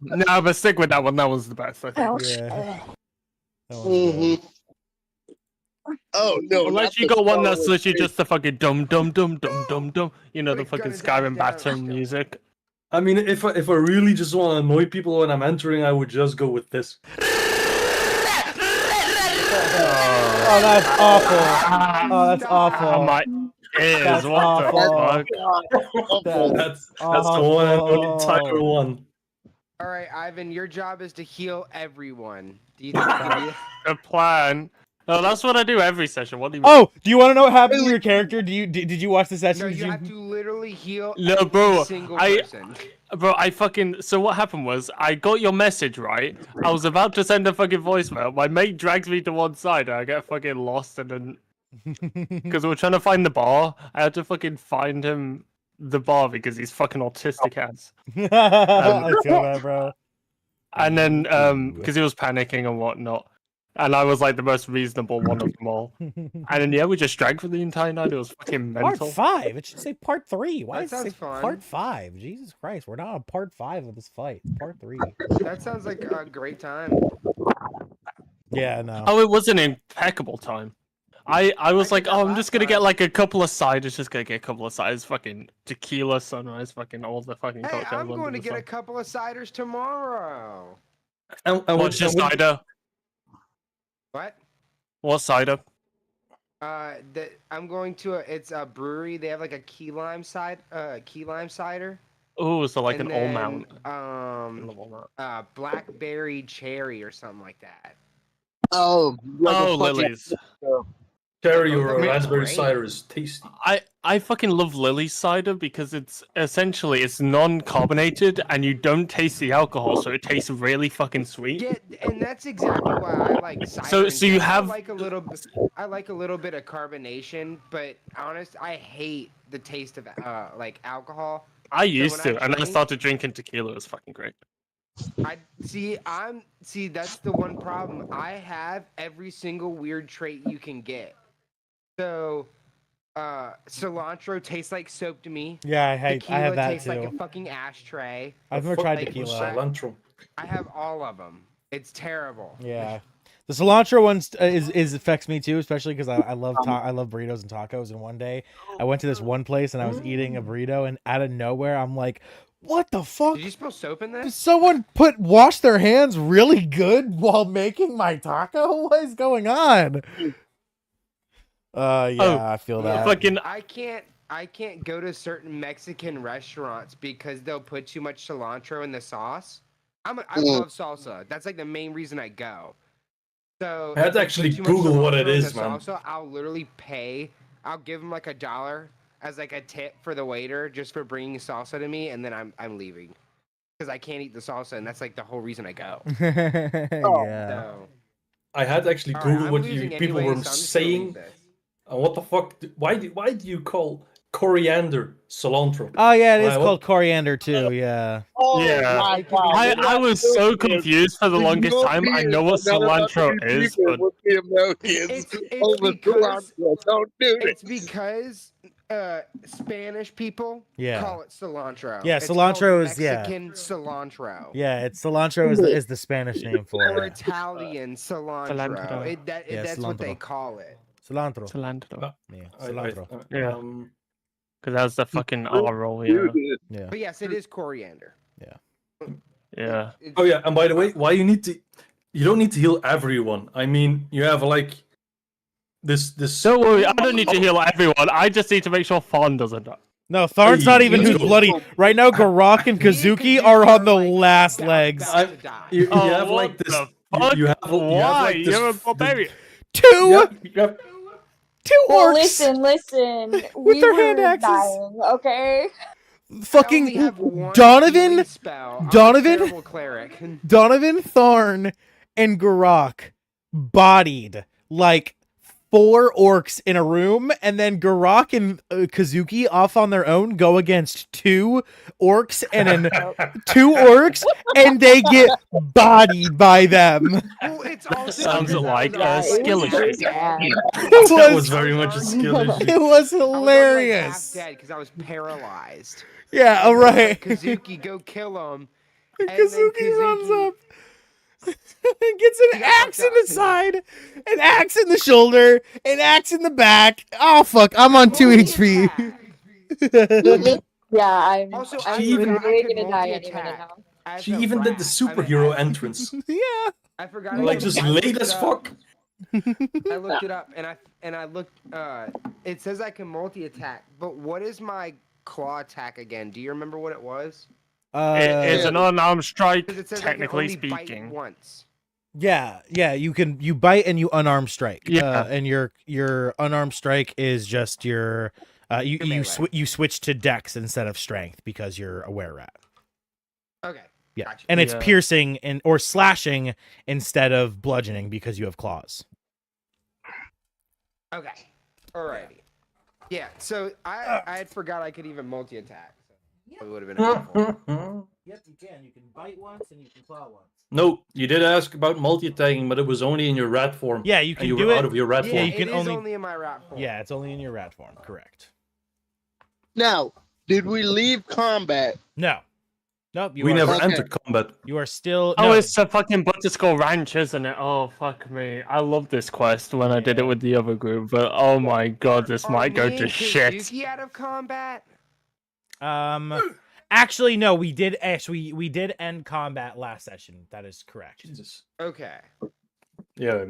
No, but stick with that one. That was the best, I think. Yeah. Oh no! Unless you got one that's literally just the fucking dum dum dum dum dum dum. You know, the fucking Skyrim baton music. I mean, if I really just want to annoy people when I'm entering, I would just go with this. Oh, that's awful. Oh, that's awful. Oh my, it That's is what awful. the fuck. That's the one and only tiger one. All right, Ivan, your job is to heal everyone. Do you think you can do that? A plan. No, that's what I do every session. What do you? Oh, do you want to know what happened to your character? Did you watch the session? No, you have to literally heal No, every bro, single person. Bro, so what happened was, I got your message, right? I was about to send a fucking voicemail. My mate drags me to one side, and I get fucking lost, and then... Because we were trying to find the bar, I had to fucking find him the bar, because he's fucking autistic ass. I feel that, bro. And then, because he was panicking and whatnot. And I was like the most reasonable one of them all. And then, yeah, we just drank for the entire night. It was fucking mental. Part 5. It should say part 3. Why That does it say sounds fun. part 5? Jesus Christ, we're not on part 5 of this fight. It's part 3. That sounds like a great time. Yeah, no. Oh, it was an impeccable time. I was like, oh, I'm just gonna get like a couple of ciders, just gonna get a couple of ciders, fucking tequila, sunrise, fucking all the fucking Hey, cocktails. I'm going to get a couple of ciders tomorrow. And What's your cider? What? What cider? I'm going to it's a brewery. They have like a key lime cider. Oh, so like and an all then, mount. Blackberry cherry or something like that. Oh, like Oh, Lily's. Cherry or Great. raspberry cider is tasty. I fucking love Lily cider because it's non-carbonated and you don't taste the alcohol, so it tastes really fucking sweet. Yeah, and that's exactly why I like cider. So you have- I like a little bit of carbonation, but honest, I hate the taste of like alcohol. I used when to, I and I drink- started drinking tequila. It was fucking great. That's the one problem. I have every single weird trait you can get. So, cilantro tastes like soap to me. Yeah, I have Tequila that tastes too. like a fucking ashtray. I've never tried Like, tequila. Cilantro. I have all of them. It's terrible. Yeah, the cilantro one is affects me too, especially because I love burritos and tacos. And one day I went to this one place and I was eating a burrito, and out of nowhere I'm like, "What the fuck? Did you spill soap in Did this? someone wash their hands really good while making my taco? What is going on?" Yeah, I feel that. Fucking I can't go to certain Mexican restaurants because they'll put too much cilantro in the sauce. I love salsa. That's like the main reason I go. So I had if to they actually put too much Google what it cilantro in is, the man. Salsa, I'll literally pay. I'll give them like $1 as like a tip for the waiter just for bringing salsa to me, and then I'm leaving because I can't eat the salsa, and that's like the whole reason I go. Yeah. So, I had to actually all right, Google I'm what losing people anyway, were so I'm just gonna leave saying. this. What the fuck? Why do you call coriander cilantro? Oh yeah, it is Why, called coriander too. Yeah. Oh Yeah. my God. I was so confused for the The longest time. I know what cilantro is, but The Americans It's over because- cilantro. Don't do It's this. because Spanish people Yeah. call it cilantro. Yeah, It's cilantro called is- yeah. Mexican cilantro. Yeah, it's cilantro is the Spanish name for Or it. Italian cilantro. Cilantro. Yeah, That's what they cilantro. call it. Cilantro. cilantro. Yeah, cilantro. Yeah. Because that's the fucking R roll, yeah. Yeah. But yes, it is coriander. Yeah. It's- Oh yeah, and by the way, you don't need to heal everyone. I mean, you have like this. Don't worry, I don't need to heal everyone. I just need to make sure Fawn doesn't die. No, Tharn's not even let's who's go. bloody. Right now, Garak and Kazuki are on the last legs. about to die. You Oh, have what like this. the fuck? You have Why? like this. You're a barbarian. Two You have- orcs. Listen. With We their were hand axes. dying, okay? I only Fucking have one Donovan, healing spell. I'm a Donovan? terrible cleric. Donovan, Tharn, and Garak bodied like 4 orcs in a room, and then Garak and Kazuki off on their own go against 2 orcs and then 2 orcs, and they get bodied by them. Well, it's also Sounds like Yeah, a it skill was issue. very bad. It That was was very much a skill issue. it was hilarious. dead because I was paralyzed. Yeah, all right. Kazuki, go kill him. And then Kazuki runs Kazuki- up and gets an He got axe fucked in the up. side, an axe in the shoulder, an axe in the back. Oh fuck! I'm on 2 HP. Multi-attack. Yeah, Also, I'm I even- forgot I really could gonna die any minute multi-attack. now. as She a even did the rat. I mean, superhero I- entrance. Yeah. I forgot. Like, I just looked late it as up. fuck. I looked it up and I looked. It says I can multi-attack, but what is my claw attack again? Do you remember what it was? It's an unarmed strike, Because it says technically I can only speaking. bite once. Yeah, you bite and you unarmed strike. Yeah. And your unarmed strike is just your you Your melee. you switch to dex instead of strength because you're a were rat. Okay. Yeah. Gotcha. And it's Yeah. piercing and or slashing instead of bludgeoning because you have claws. Okay. Alrighty. Yeah. So I had forgot I could even multi-attack. So it would have been helpful. Yep, you can. You can bite once and you can claw once. No, you did ask about multi-attacking, but it was only in your rat form. Yeah, you and can you do were it. out of your rat Yeah, form. you can it is only- in my rat form. Yeah, it's only in your rat form, correct. Now, did we leave combat? No. Nope, you We are never Okay. entered combat. you are still Oh, no. it's the fucking Butterskull Ranch, isn't it? Oh, fuck me. I love this quest when I did it with the other group, but oh my god, this Are might go me to and shit. Kazuki out of combat? Actually no, we did end combat last session. That is correct. Jesus. Okay. Yeah,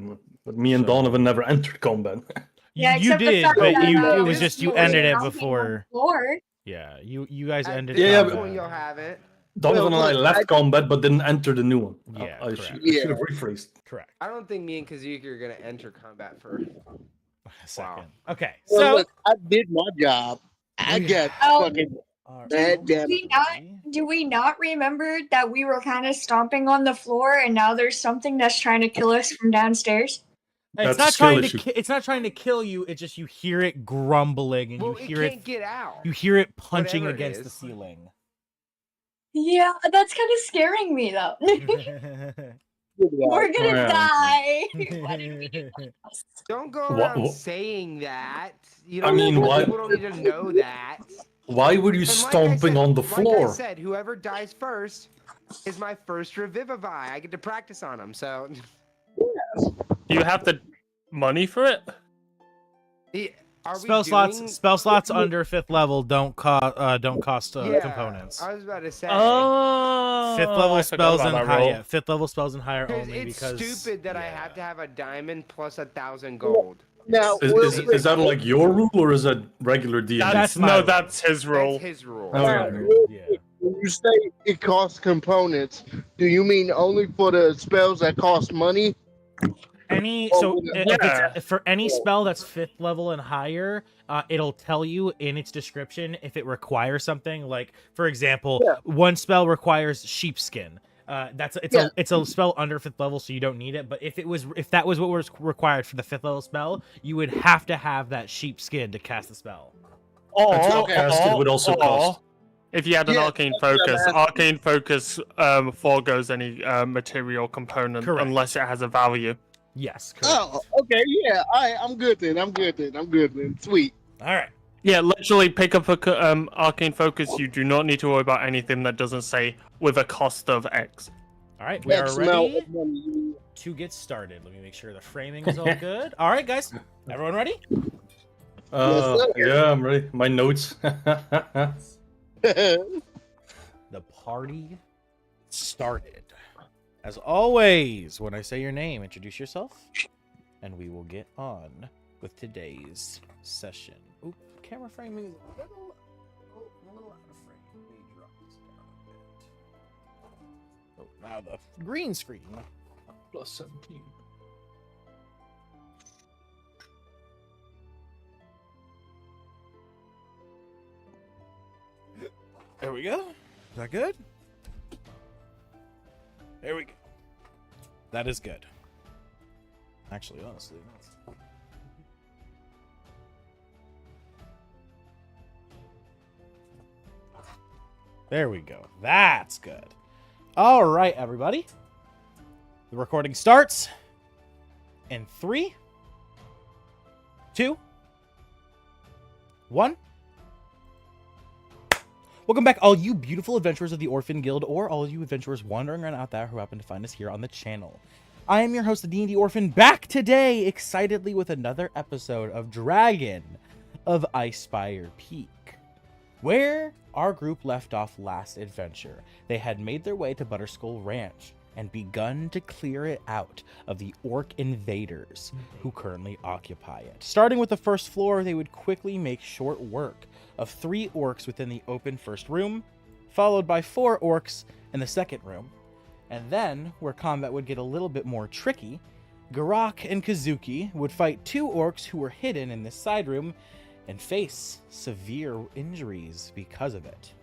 but me and So- Donovan never entered combat. Yeah, you except the did, fact but that, you it uh, was just you this ended it was Stomping on before. the floor. Yeah, you guys At ended this Yeah, combat. point, you'll have it. Donovan Well, and I look, left combat, but didn't enter the new one. Yeah, I correct. should have rephrased. Correct. I don't think me and Kazuki are gonna enter combat for. A second. Okay, Well, so look, I did my job. I got Oh. fucking Alright. bad damn. Do we not remember that we were kind of stomping on the floor and now there's something that's trying to kill us from downstairs? It's That's a not skill trying issue. to it's not trying to kill you, it's just you hear it grumbling and Well, you it hear can't it get out. you hear it punching Whatever it against the is. ceiling. Yeah, that's kind of scaring me though. We're gonna Yeah. die. Why did we do that? Don't go Wha- around wha- saying that. You I don't mean, why- people don't need to know that. Why were you And like I stomping said- on the Like floor? I said, whoever dies first is my first revivify. I get to practice on them. So, Do you have the money for it? Yeah, are we Spell doing- slots under 5th level don't cost Yeah, components. I was about to say. Oh, 5th level I forgot spells about and that higher. roll. Yeah, 5th level spells and higher Because only it's because stupid that I yeah. have to have a diamond plus 1,000 gold. Now, Is that like your rule or is that regular D&D? That's my no, rule. that's his rule. That's his rule. Okay. Yeah. when you say it costs components, do you mean only for the spells that cost money? Any Oh, so yeah. if it's for any spell that's 5th level and higher, it'll tell you in its description if it requires something. Like for example, Yeah. one spell requires sheepskin. It's a spell under 5th level, so you don't need it. But if that was what was required for the 5th level spell, you would have to have that sheepskin to cast the spell. And to Or, cast it would also cost. if you had an Yeah, arcane that's what I'm focus, asking. arcane focus foregoes any material component Correct. unless it has a value. Yes, correct. Oh, okay, yeah. I'm good then. I'm good then. Sweet. All right. Yeah, literally pick up a arcane focus. You do not need to worry about anything that doesn't say with a cost of X. All right, we are X amount ready of money. to get started. Let me make sure the framing is all good. All right, guys. Everyone ready? Yes, sir. Yeah, I'm ready. My notes. The party started. As always, when I say your name, introduce yourself, and we will get on with today's session. Oop, camera framing is a little out of frame. Let me drop this down a bit. Oh, now the green screen. Plus 17. There we go. Is that good? There we go. That is good. Actually, honestly, that's... There we go. That's good. All right, everybody. The recording starts in 3, 2, 1. Welcome back, all you beautiful adventurers of the Orphan Guild, or all you adventurers wandering around out there who happen to find us here on the channel. I am your host, the D&D Orphan, back today, excitedly with another episode of Dragon of Icespire Peak, where our group left off last adventure. They had made their way to Butterskull Ranch and begun to clear it out of the orc invaders who currently occupy it. Starting with the first floor, they would quickly make short work of 3 orcs within the open first room, followed by 4 orcs in the second room. And then, where combat would get a little bit more tricky, Garak and Kazuki would fight 2 orcs who were hidden in this side room and face severe injuries because of it.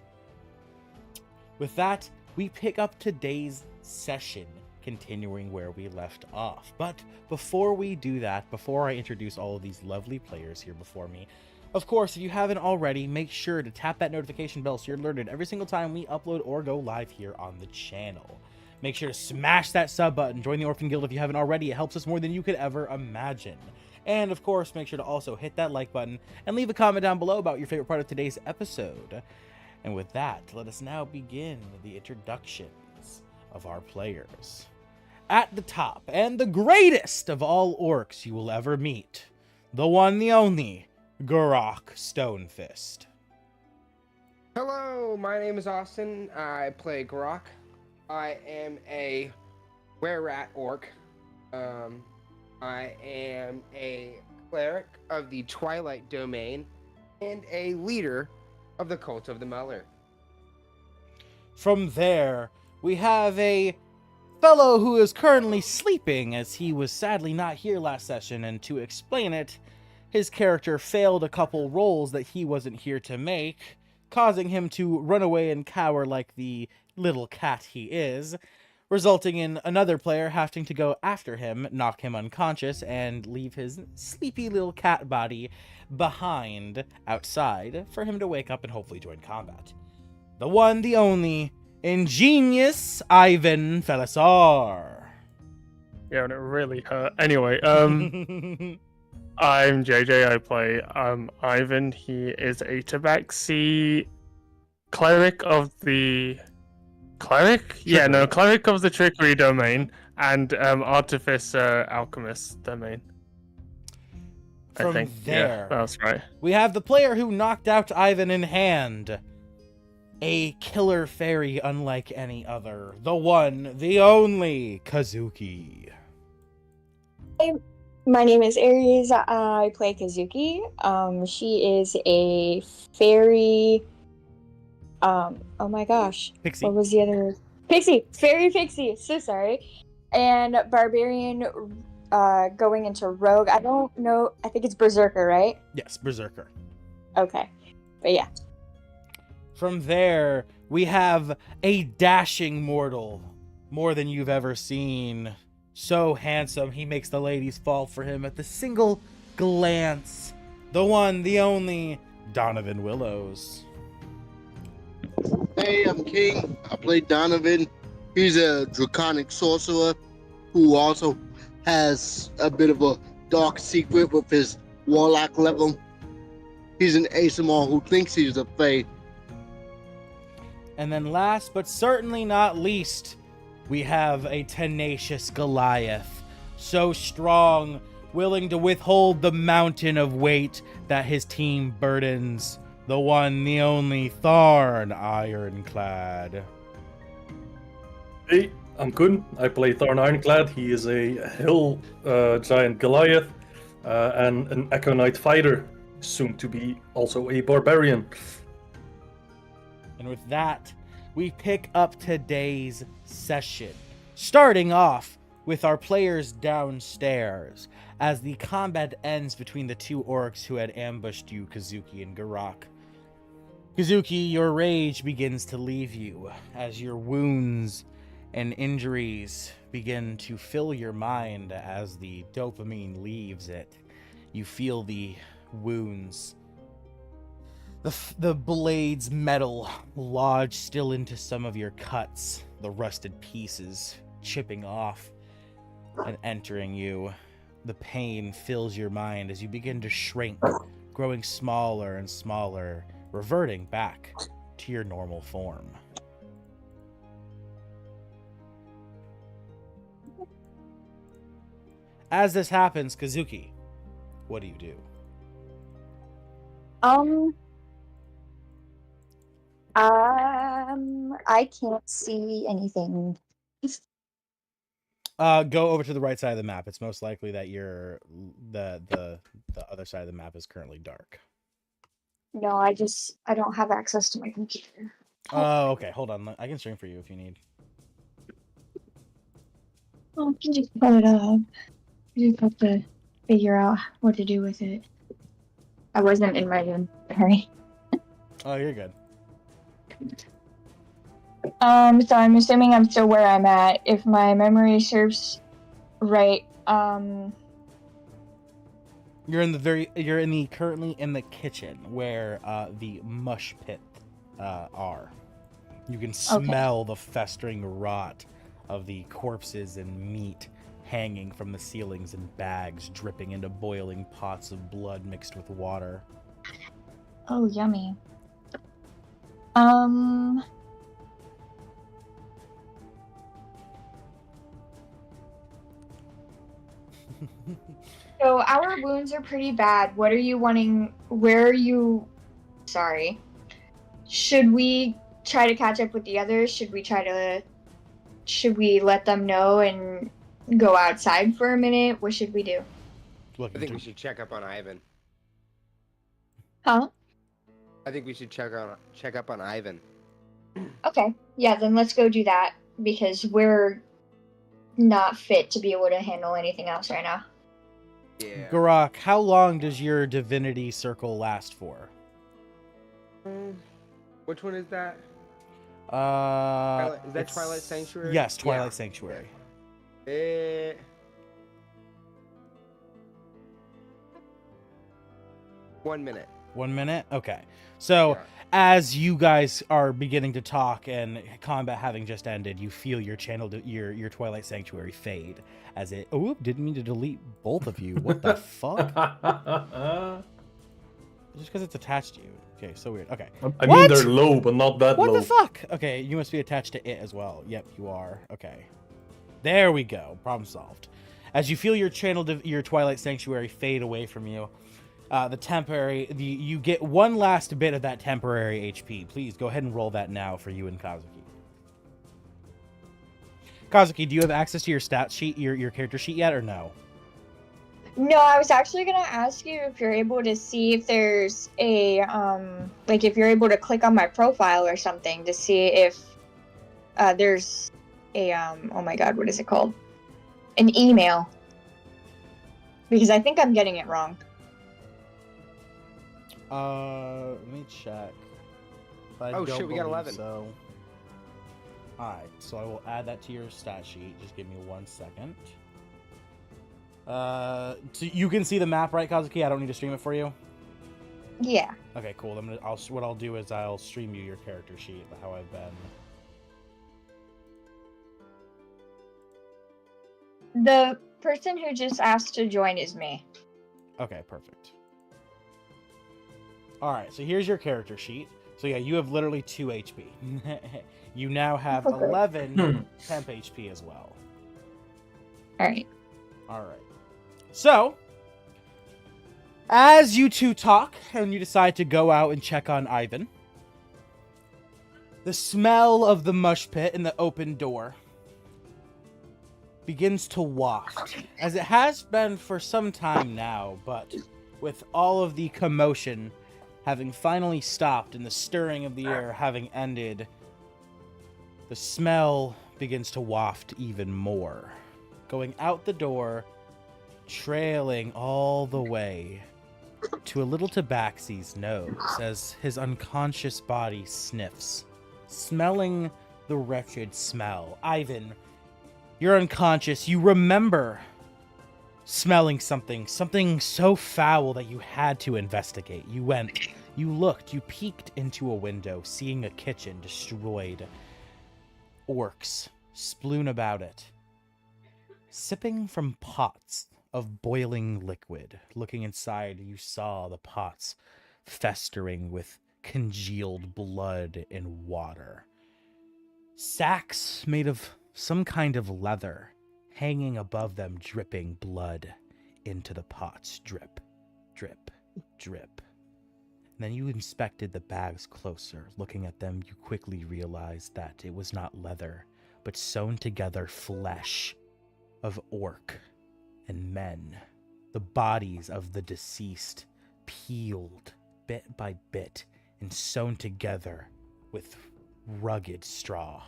With that, we pick up today's session, continuing where we left off. But before we do that, before I introduce all of these lovely players here before me, of course, if you haven't already, make sure to tap that notification bell so you're alerted every single time we upload or go live here on the channel. Make sure to smash that sub button, join the Orphan Guild if you haven't already. It helps us more than you could ever imagine. And of course, make sure to also hit that like button and leave a comment down below about your favorite part of today's episode. And with that, let us now begin the introductions of our players. At the top, and the greatest of all orcs you will ever meet, the one, the only, Garak Stonefist. Hello, my name is Austin. I play Grok. I am a were-rat orc. I am a cleric of the Twilight Domain and a leader of the Cult of the Meller. From there, we have a fellow who is currently sleeping, as he was sadly not here last session, and to explain it, his character failed a couple rolls that he wasn't here to make, causing him to run away and cower like the little cat he is, resulting in another player having to go after him, knock him unconscious, and leave his sleepy little cat body behind outside for him to wake up and hopefully join combat. The one, the only, ingenious Ivan Felisar. Yeah, and it really hurt. Anyway, I'm JJ. I play Ivan. He is a tabaxi cleric of the cleric of the trickery domain and artificer alchemist domain. I From think there, yeah, that's right. we have the player who knocked out Ivan in hand. A killer fairy unlike any other. The one, the only, Kazuki. My name is Aries. I play Kazuki. She is a fairy. Oh my gosh. Pixie. What was the other? Pixie. Fairy pixie. So sorry. And barbarian going into rogue. I don't know. I think it's berserker, right? Yes, berserker. Okay. But yeah. From there, we have a dashing mortal, more than you've ever seen. So handsome, he makes the ladies fall for him at the single glance. The one, the only, Donovan Willows. Hey, I'm King. I play Donovan. He's a draconic sorcerer who also has a bit of a dark secret with his warlock level. He's an Asimar who thinks he's a fae. And then last but certainly not least, we have a tenacious Goliath. So strong, willing to withhold the mountain of weight that his team burdens. The one, the only, Tharn Ironclad. Hey, I'm Kun. I play Tharn Ironclad. He is a hill giant Goliath and an Echo Knight fighter, soon to be also a barbarian. And with that, we pick up today's session, starting off with our players downstairs, as the combat ends between the 2 orcs who had ambushed you, Kazuki and Garak. Kazuki, your rage begins to leave you, as your wounds and injuries begin to fill your mind as the dopamine leaves it. You feel the wounds, the blade's metal lodge still into some of your cuts, the rusted pieces chipping off and entering you. The pain fills your mind as you begin to shrink, growing smaller and smaller, reverting back to your normal form. As this happens, Kazuki, what do you do? I can't see anything. Go over to the right side of the map. It's most likely that the other side of the map is currently dark. No, I don't have access to my computer. Oh, okay. Hold on. I can stream for you if you need. Oh, you just put it up. You just have to figure out what to do with it. I wasn't in my room. Sorry. Oh, you're good. So I'm assuming I'm still where I'm at. If my memory serves right, You're currently in the kitchen where the mush pit are. You can smell the festering rot of the corpses and meat hanging from the ceilings in bags, dripping into boiling pots of blood mixed with water. Oh, yummy. So our wounds are pretty bad. What are you wanting? Where are you? Sorry. Should we try to catch up with the others? Should we let them know and go outside for a minute? What should we do? I think we should check up on Ivan. Huh? I think we should check up on Ivan. Okay. Yeah, then let's go do that because we're not fit to be able to handle anything else right now. Yeah. Garak, how long does your divinity circle last for? Which one is that? Is that Twilight Sanctuary? Yes, Twilight Sanctuary. 1 minute. 1 minute? Okay. So, as you guys are beginning to talk and combat having just ended, you feel your your Twilight Sanctuary fade as it... Oh, didn't mean to delete both of you. What the fuck? Just because it's attached to you. Okay, so weird. Okay. I mean, they're low, but not that What low. the fuck? Okay, you must be attached to it as well. Yep, you are. Okay. There we go. Problem solved. As you feel your Twilight Sanctuary fade away from you, you get one last bit of that temporary HP. Please go ahead and roll that now for you and Kazuki. Kazuki, do you have access to your stat sheet, your character sheet yet, or no? No, I was actually gonna ask you if you're able to see if there's a like if you're able to click on my profile or something to see if there's a oh my god, what is it called? An email. Because I think I'm getting it wrong. Let me check. Oh shit, we got 11. So. Alright, so I will add that to your stat sheet. Just give me 1 second. So you can see the map, right, Kazuki? I don't need to stream it for you? Yeah. Okay, cool. What I'll do is I'll stream you your character sheet, how I've been. The person who just asked to join is me. Okay, perfect. Alright, so here's your character sheet. So yeah, you have literally 2 HP. You now have 11 temp HP as well. Alright. Alright. So, as you two talk and you decide to go out and check on Ivan, the smell of the mush pit and the open door begins to waft, as it has been for some time now, but with all of the commotion having finally stopped and the stirring of the air having ended, the smell begins to waft even more, going out the door, trailing all the way to a little tabaxi's nose as his unconscious body sniffs, smelling the wretched smell. Ivan, you're unconscious. You remember smelling something so foul that you had to investigate. You went, you looked, you peeked into a window, seeing a kitchen destroyed. Orcs sploon about it, sipping from pots of boiling liquid. Looking inside, you saw the pots festering with congealed blood and water. Sacks made of some kind of leather hanging above them, dripping blood into the pots. Drip, drip, drip. And then you inspected the bags closer. Looking at them, you quickly realized that it was not leather, but sewn together flesh of orc and men. The bodies of the deceased peeled bit by bit and sewn together with rugged straw.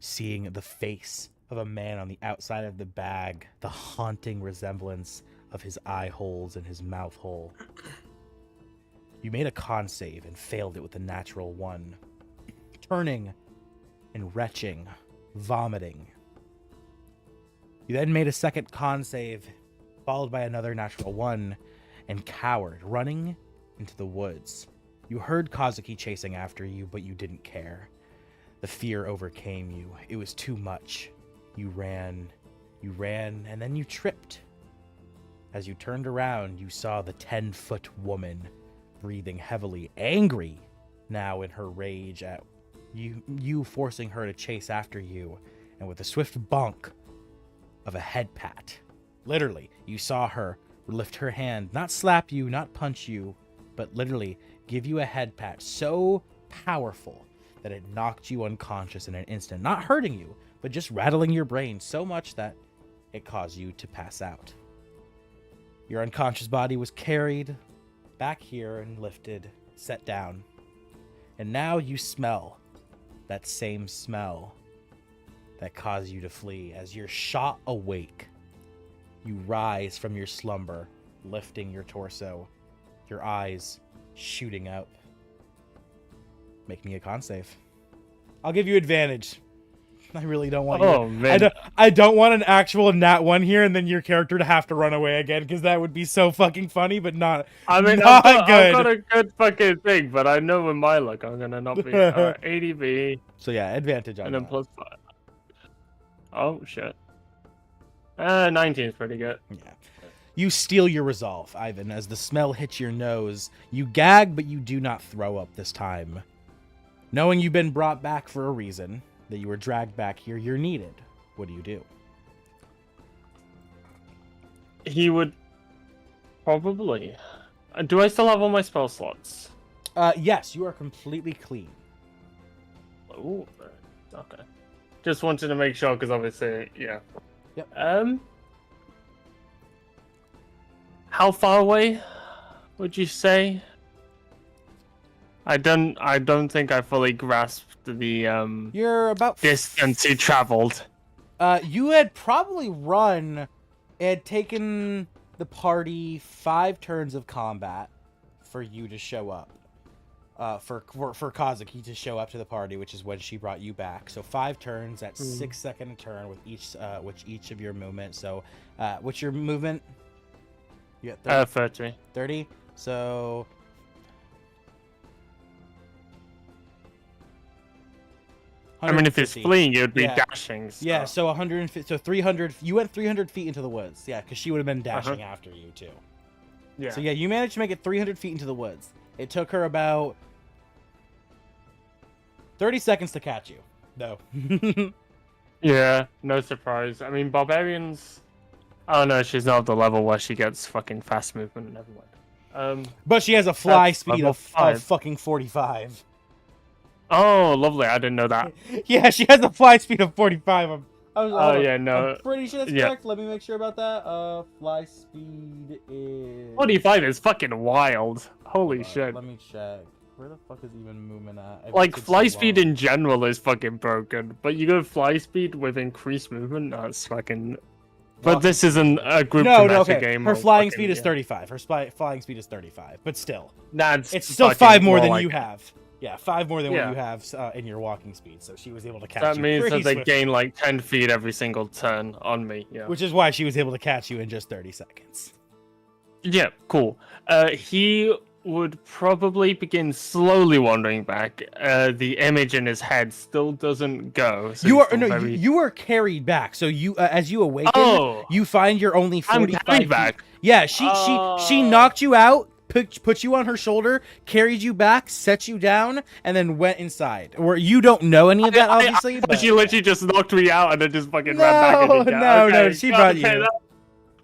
Seeing the face of a man on the outside of the bag, the haunting resemblance of his eye holes and his mouth hole. You made a con save and failed it with a natural 1. Turning and retching, vomiting. You then made a second con save, followed by another natural 1, and cowered, running into the woods. You heard Kazuki chasing after you, but you didn't care. The fear overcame you. It was too much. You ran, and then you tripped. As you turned around, you saw the 10-foot woman breathing heavily, angry now in her rage at you forcing her to chase after you, and with a swift bonk of a head pat. Literally, you saw her lift her hand, not slap you, not punch you, but literally give you a head pat so powerful that it knocked you unconscious in an instant, not hurting you, but just rattling your brain so much that it caused you to pass out. Your unconscious body was carried back here and lifted, set down. And now you smell that same smell that caused you to flee. As you're shot awake, you rise from your slumber, lifting your torso, your eyes shooting up. Make me a con save. I'll give you advantage. I really don't want man. I don't want an actual nat 1 here and then your character to have to run away again, because that would be so fucking funny, but not I mean, not I've good. got a good fucking thing, but I know with my luck I'm gonna not be. 80B. So yeah, advantage on And then that. +5. Oh shit. 19 is pretty good. Yeah. You steal your resolve, Ivan, as the smell hits your nose. You gag, but you do not throw up this time. Knowing you've been brought back for a reason, that you were dragged back here, you're needed. What do? He would probably. Do I still have all my spell slots? Yes, you are completely clean. Ooh, okay. Just wanted to make sure, because obviously, yeah. Yep. How far away would you say? I don't think I fully grasped the You're about distance he traveled. You had probably run. It had taken the party 5 turns of combat for you to show up. For Kazuki to show up to the party, which is when she brought you back. So 5 turns at 6 seconds a turn with each of your movement. So, what's your movement? You got 30. 30. So. I mean, if it's fleeing, you'd be Yeah. dashing. So. Yeah, so 150. So 300. You went 300 feet into the woods. Yeah, because she would have been dashing after you too. Yeah. So yeah, you managed to make it 300 feet into the woods. It took her about 30 seconds to catch you, though. Yeah, no surprise. I mean, barbarians. Oh no, she's not at the level where she gets fucking fast movement. Never mind. But she has a fly That's speed level of 5. fucking 45. Oh, lovely. I didn't know that. Yeah, she has a fly speed of 45. Yeah, no. I'm pretty sure that's Yeah. correct. Let me make sure about that. Fly speed is 45 is fucking wild. Holy shit. Let me check. Where the fuck is even movement at? Like, fly speed in general is fucking broken, but you go fly speed with increased movement, that's fucking... But this isn't a group okay. game. Her or flying fucking- speed is yeah. 35. Her flying speed is 35, but still. Nah, It's still fucking 5 more than like- you have. Yeah, 5 more than Yeah. what you have in your walking speed, so she was able to catch That you means pretty that they swiftly. gain like 10 feet every single turn on me, yeah. Which is why she was able to catch you in just 30 seconds. Yeah, cool. He would probably begin slowly wandering back. The image in his head still doesn't go. So You he's are still no, very- you were carried back. So you, as you awaken, Oh! you find you're only I'm 45 carried feet. back. Yeah, she knocked you out, put you on her shoulder, carried you back, set you down, and then went inside. Or you don't know any of that, obviously. But She literally just knocked me out and then just fucking No, ran back in again. no, Okay, she brought you.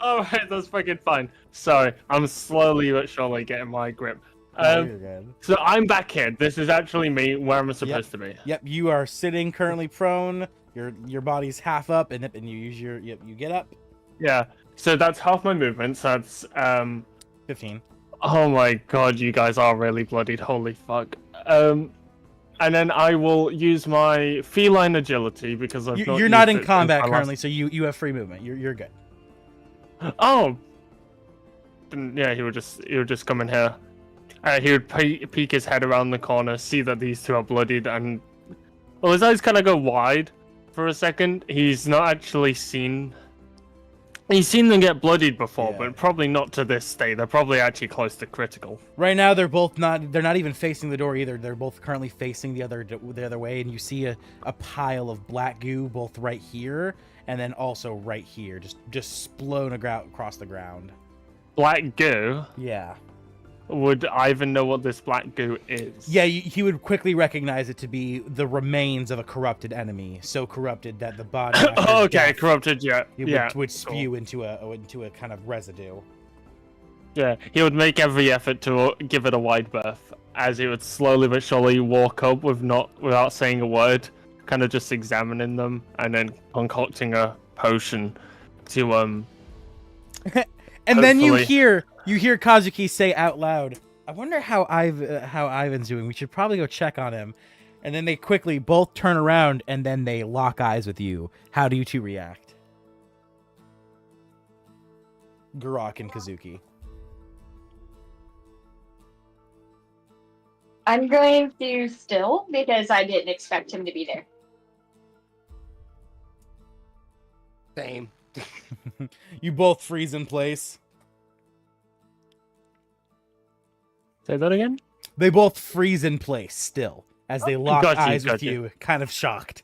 Alright, that's fucking fine. Sorry, I'm slowly but surely getting my grip. No, you're good. So I'm back here. This is actually me where I'm supposed to be. Yep, you are sitting currently prone. Your body's half up, and you use your you get up. Yeah. So that's half my movement. So that's 15. Oh my god, you guys are really bloodied. Holy fuck. And then I will use my feline agility because You're not in combat currently, so you have free movement. You're good. Oh. Then, yeah, he would just come in here. He would peek his head around the corner, see that these two are bloodied, and well, his eyes kind of go wide for a second. He's not actually seen. He's seen them get bloodied before, Yeah. but probably not to this state. They're probably actually close to critical. Right now, they're not even facing the door either. They're both currently facing the other way, and you see a pile of black goo both right here and then also right here, just blown across the ground. Black goo. Yeah. Would Ivan know what this black goo is? Yeah, he would quickly recognize it to be the remains of a corrupted enemy, so corrupted that the body. after Okay, death, corrupted. Yeah, it would cool. spew into a kind of residue. Yeah, he would make every effort to give it a wide berth, as he would slowly but surely walk up without saying a word, kind of just examining them and then concocting a potion to And then you hopefully- hear Kazuki say out loud, "I wonder how Ivan's doing. We should probably go check on him." And then they quickly both turn around and then they lock eyes with you. How do you two react? Gurok and Kazuki. I'm going to still because I didn't expect him to be there. Same. You both freeze in place. Say that again. They both freeze in place still as they lock Got you, eyes got with you. you, kind of shocked.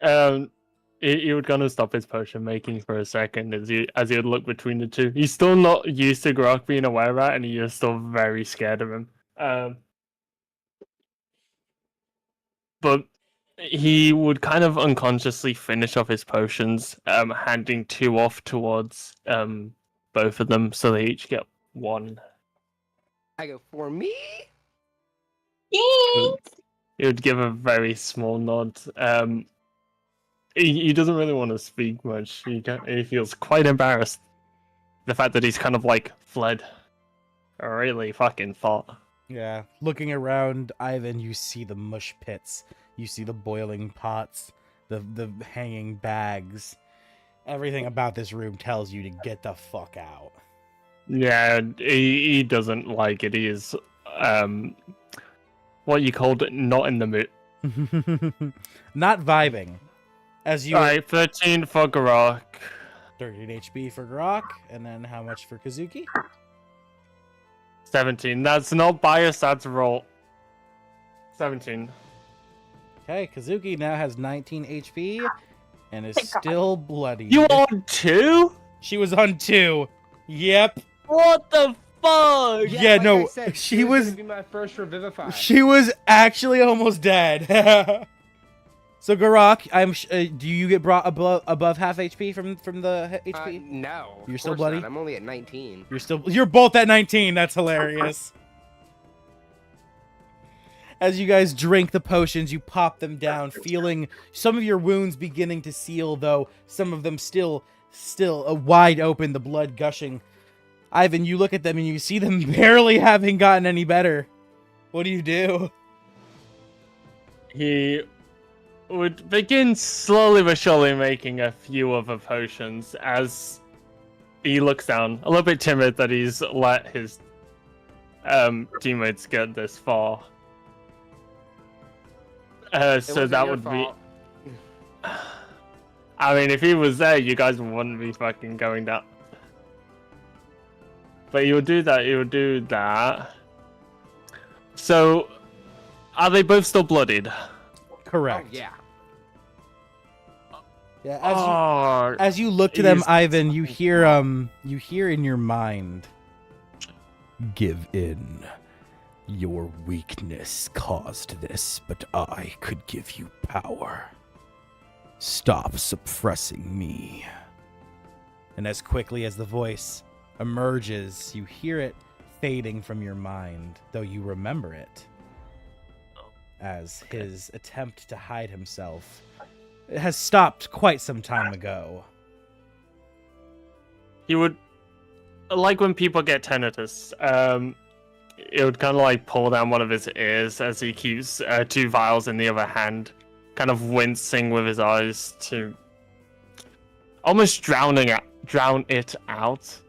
He would kind of stop his potion making for a second as he would look between the two. He's still not used to Grok being aware of that, and he is still very scared of him. But he would kind of unconsciously finish off his potions, handing 2 off towards both of them, so they each get 1. I go, for me? He would give a very small nod. He doesn't really want to speak much. He feels quite embarrassed. The fact that he's kind of like fled really fucking far. Yeah. Looking around, Ivan, you see the mush pits. You see the boiling pots, the hanging bags. Everything about this room tells you to get the fuck out. Yeah, he doesn't like it. He is what you called not in the mood. Not vibing. As you Alright, 13 for Grok. 13 HP for Grok, and then how much for Kazuki? 17. That's not biased, that's roll. 17. Okay, Kazuki now has 19 HP and is Thank God. still bloody. You on 2? She was on 2. Yep. What the fuck? Yeah, like no, I said, she was was- gonna be my first revivify. She was actually almost dead. So Garok, do you get brought above half HP from the HP? No. You're of still course bloody? not. I'm only at 19. You're both at 19. That's hilarious. As you guys drink the potions, you pop them down, feeling some of your wounds beginning to seal, though some of them still wide open, the blood gushing. Ivan, you look at them and you see them barely having gotten any better. What do you do? He would begin slowly but surely making a few other potions as he looks down, a little bit timid that he's let his teammates get this far. So wasn't that your would fault. be. I mean, if he was there, you guys wouldn't be fucking going down. But he would do that. He would do that. So, are they both still bloodied? Correct. Oh, yeah. Yeah. As you look to them, he's- Ivan, you hear in your mind, Give in. Your weakness caused this, but I could give you power. Stop suppressing me. And as quickly as the voice emerges, you hear it fading from your mind, though you remember it. As his attempt to hide himself has stopped quite some time ago. He would, like when people get tinnitus, it would kind of like pull down one of his ears as he keeps 2 vials in the other hand, kind of wincing with his eyes to almost drown it out.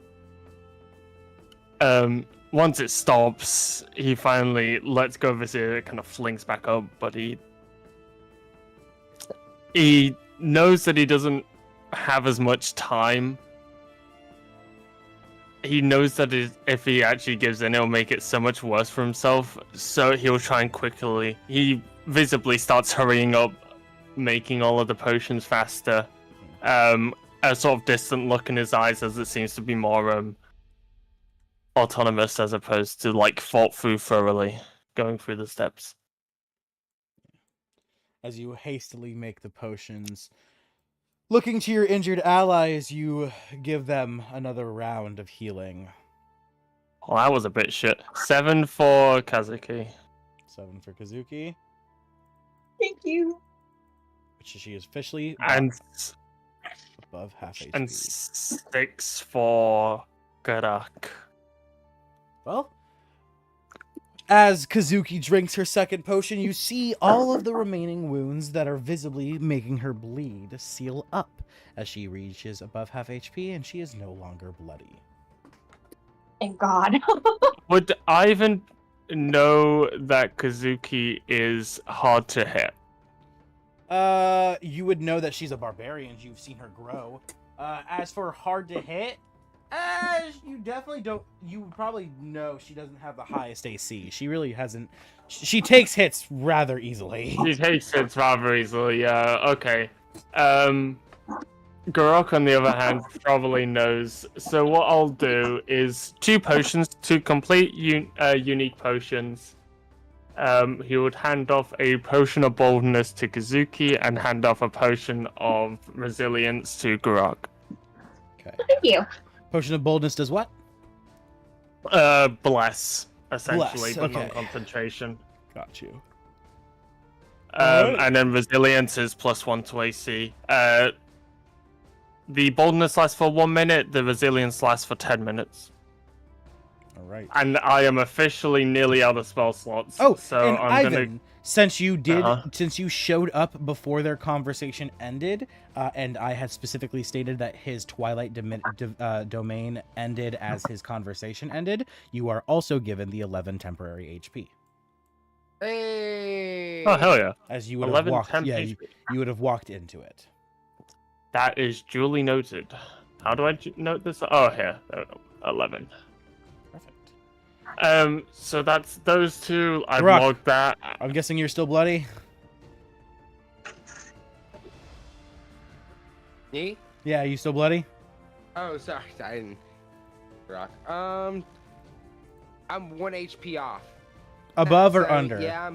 Once it stops, he finally lets go of his ear. It kind of flings back up, but he knows that he doesn't have as much time. He knows that if he actually gives in, it'll make it so much worse for himself. So he'll try and quickly. He visibly starts hurrying up, making all of the potions faster. A sort of distant look in his eyes, as it seems to be more autonomous as opposed to like thought through thoroughly, going through the steps. As you hastily make the potions, looking to your injured allies, you give them another round of healing. Oh, that was a bit shit. 7 for Kazuki. 7 for Kazuki, Thank you. which she is officially And above half HP. and 6 for Garak. Well, as Kazuki drinks her second potion, you see all of the remaining wounds that are visibly making her bleed seal up as she reaches above half HP and she is no longer bloody. Thank God. Would Ivan know that Kazuki is hard to hit? You would know that she's a barbarian. You've seen her grow. As for hard to hit, you definitely don't. You would probably know she doesn't have the highest AC. She really hasn't. She takes hits rather easily. He takes hits rather easily, yeah, okay. Garok, on the other hand, probably knows. So what I'll do is 2 potions, 2 complete unique potions. He would hand off a potion of boldness to Kazuki and hand off a potion of resilience to Garok. Okay. Thank you. Potion of boldness does what? Bless, essentially, Bless, but okay. non-concentration. Got you. And then resilience is +1 to AC. The boldness lasts for 1 minute, the resilience lasts for 10 minutes. All right. And I am officially nearly out of spell slots. Oh, so and I'm Ivan, gonna. since you showed up before their conversation ended, and I had specifically stated that his Twilight domain ended as his conversation ended, you are also given the 11 temporary HP. Hey. Oh hell yeah! As you would 11 have walked, temp yeah, HP. you would have walked into it. That is duly noted. How do I note this? Oh here, 11. Perfect. So that's those 2. I've Rock. logged that. I'm guessing you're still bloody. Me? Yeah, you still bloody? Oh, sorry, I didn't. Rock. I'm 1 HP off. Above or So, under? Yeah,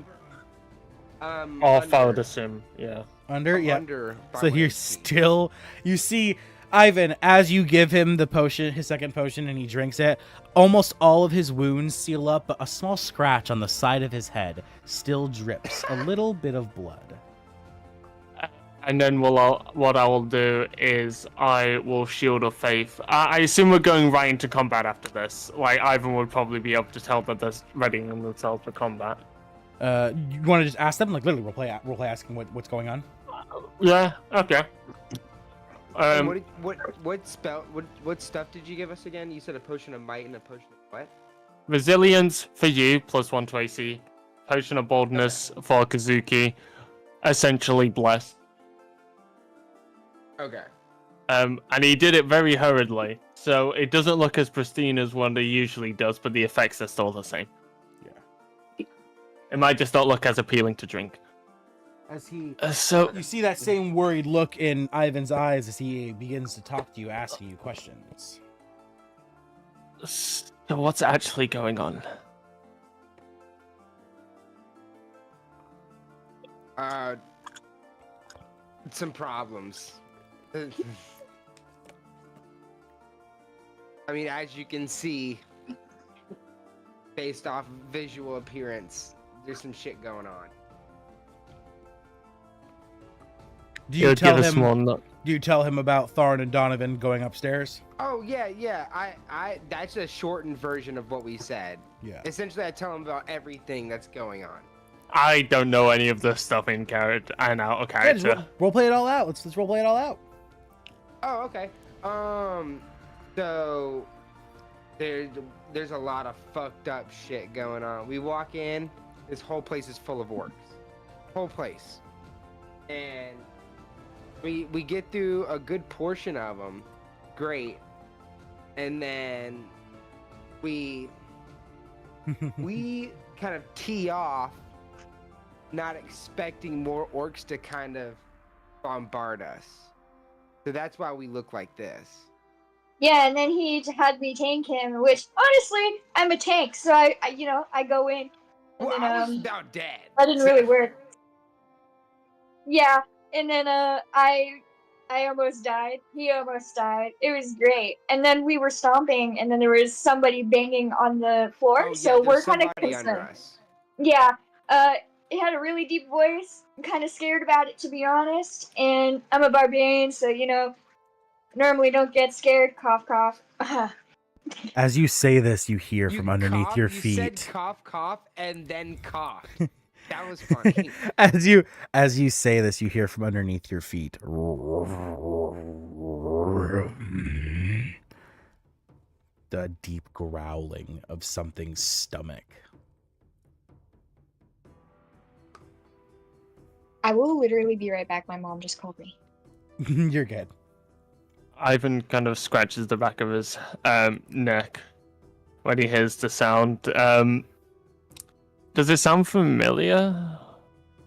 I'm. Off, I would under. assume. Yeah. Under, I'm yeah. Under. by So 1 you're HP. still. You see, Ivan, as you give him the potion, his second potion, and he drinks it, almost all of his wounds seal up, but a small scratch on the side of his head still drips a little bit of blood. And then what I will do is I will Shield of Faith. I assume we're going right into combat after this. Like, Ivan would probably be able to tell that they're readying themselves for combat. You want to just ask them, like literally roleplay asking what's going on? Yeah, okay. And what spell? What stuff did you give us again? You said a potion of might and a potion of what? Resilience for you, +1 to AC. Potion of Boldness for Kazuki. Essentially blessed. Okay. And he did it very hurriedly, so it doesn't look as pristine as one that usually does, but the effects are still the same. Yeah. It might just not look as appealing to drink. As he, So you see that same worried look in Ivan's eyes as he begins to talk to you, asking you questions. So what's actually going on? Some problems. I mean, as you can see, based off visual appearance, there's some shit going on. Do you tell give us him? more look. Do you tell him about Tharn and Donovan going upstairs? Oh yeah. I that's a shortened version of what we said. Yeah. Essentially, I tell him about everything that's going on. I don't know any of this stuff in character and out of Yeah, just character. role play it all out. Let's role play it all out. Oh, okay. So there's a lot of fucked up shit going on. We walk in, this whole place is full of orcs. Whole place. And we get through a good portion of them. Great. And then we kind of tee off, not expecting more orcs to kind of bombard us. So that's why we look like this. Yeah, and then he had me tank him, which honestly, I'm a tank, so I go in. And Well, then, I was about dead. that didn't really work. Yeah, and then I almost died. He almost died. It was great. And then we were stomping, and then there was somebody banging on the floor. Oh, yeah, so we're there's kind of somebody under us. Yeah. It had a really deep voice. I'm kind of scared about it, to be honest. And I'm a barbarian, so normally don't get scared. Cough, cough. As you say this, you hear You from underneath cough, your you feet. said cough, cough, and then cough. That was funny. As you say this, you hear from underneath your feet. The deep growling of something's stomach. I will literally be right back. My mom just called me. You're good. Ivan kind of scratches the back of his neck when he hears the sound. Does it sound familiar?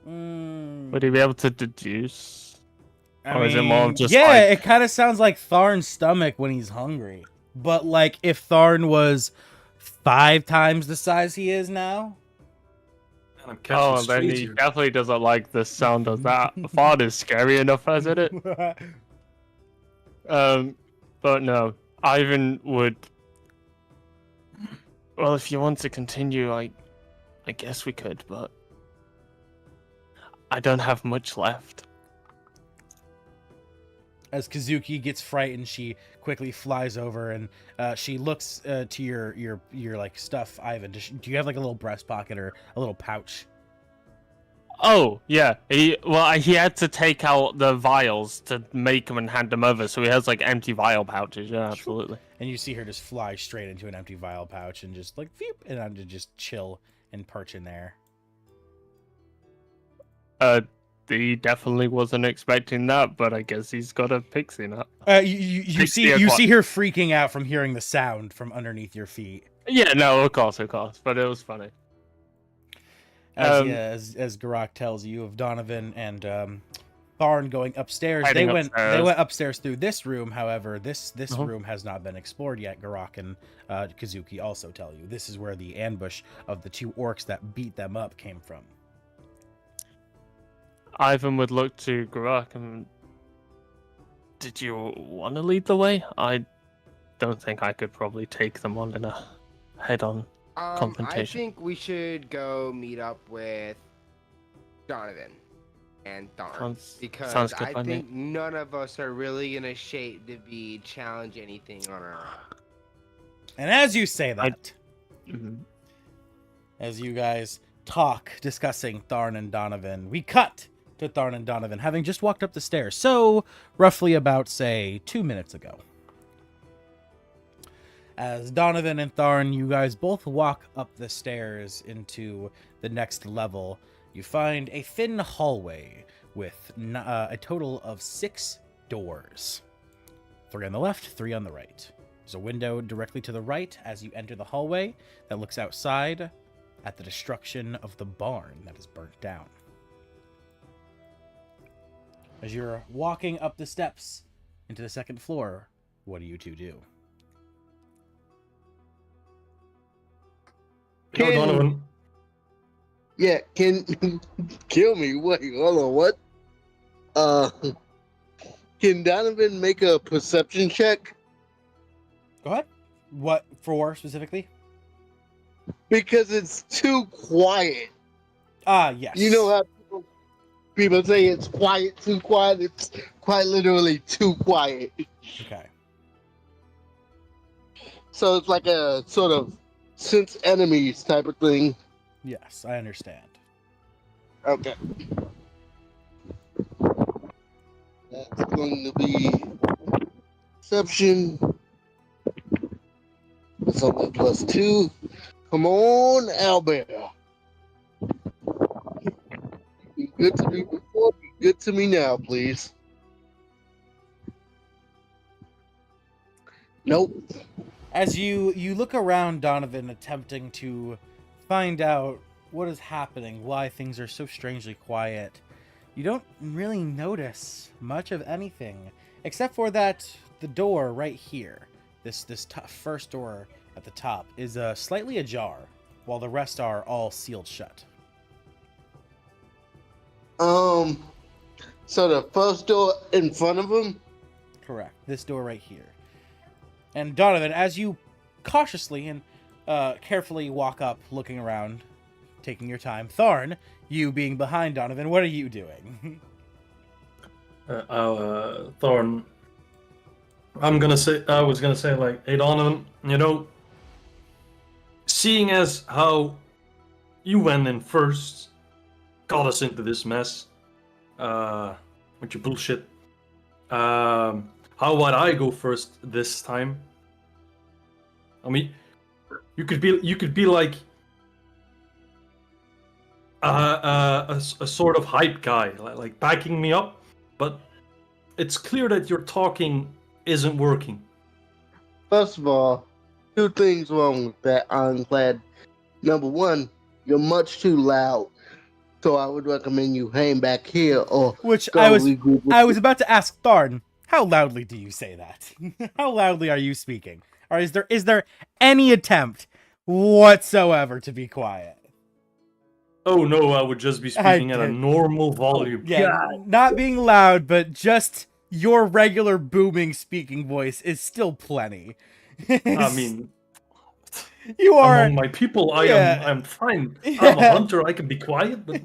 Would he be able to deduce? Or is it more of just yeah, like... it kind of sounds like Tharn's stomach when he's hungry. But like if Tharn was 5 times the size he is now. And I'm catching Oh, then strays he here. definitely doesn't like the sound of that. Fart is scary enough, hasn't it? But no, Ivan would... Well, if you want to continue, I guess we could, but... I don't have much left. As Kazuki gets frightened, she quickly flies over and she looks to your like stuff, Ivan. Do you have like a little breast pocket or a little pouch? Oh, yeah. He had to take out the vials to make them and hand them over, so he has like empty vial pouches. Yeah, absolutely. And you see her just fly straight into an empty vial pouch and just like phew, and I'm to just chill and perch in there. He definitely wasn't expecting that, but I guess he's got a pixie nut. You see her freaking out from hearing the sound from underneath your feet. Yeah, no, of course, but it was funny. As Garak tells you of Donovan and Tharn going upstairs. They went upstairs through this room. However, this room has not been explored yet. Garak and Kazuki also tell you this is where the ambush of the 2 orcs that beat them up came from. Ivan would look to Garak and... Did you want to lead the way? I don't think I could probably take them on in a head-on confrontation. I think we should go meet up with Donovan and Tharn. Because I think none of us are really in a shape to be challenge anything on our own. And as you say that, as you guys talk, discussing Tharn and Donovan, we cut to Tharn and Donovan having just walked up the stairs. So, roughly about, say, 2 minutes ago. As Donovan and Tharn, you guys both walk up the stairs into the next level. You find a thin hallway with a total of 6 doors. 3 on the left, 3 on the right. There's a window directly to the right as you enter the hallway that looks outside at the destruction of the barn that is burnt down. As you're walking up the steps into the 2nd floor, what do you 2 do? Can, Donovan. yeah, can kill me. Wait, hold on, what? Can Donovan make a perception check? Go ahead. What for specifically? Because it's too quiet. Yes. You know how people say it's quiet, too quiet? It's quite literally too quiet. Okay. So it's like a sort of sense enemies type of thing. Yes, I understand. Okay. That's going to be perception. That's only +2. Come on, Albert. Be good to me before, be good to me now, please. Nope. As you look around, Donovan, attempting to find out what is happening, why things are so strangely quiet, you don't really notice much of anything, except for that the door right here, this first door at the top, is slightly ajar, while the rest are all sealed shut. So the first door in front of him? Correct. This door right here. And Donovan, as you cautiously and carefully walk up, looking around, taking your time, Tharn, you being behind Donovan, what are you doing? Thorn. I was gonna say, like, hey Donovan, you know, seeing as how you went in first, got us into this mess, with your bullshit. How about I go first this time? I mean, you could be like a sort of hype guy, like backing me up, but it's clear that your talking isn't working. First of all, two things wrong with that ironclad. Number one, you're much too loud. So I would recommend you hang back here or Which go I was regroup with I was about to ask Tharn, how loudly do you say that? How loudly are you speaking? Or is there any attempt whatsoever to be quiet? Oh no, I would just be speaking at a did. normal volume. Yeah, not being loud, but just your regular booming speaking voice is still plenty. I mean, you are among my people, I'm fine. I'm Yeah. a hunter. I can be quiet, but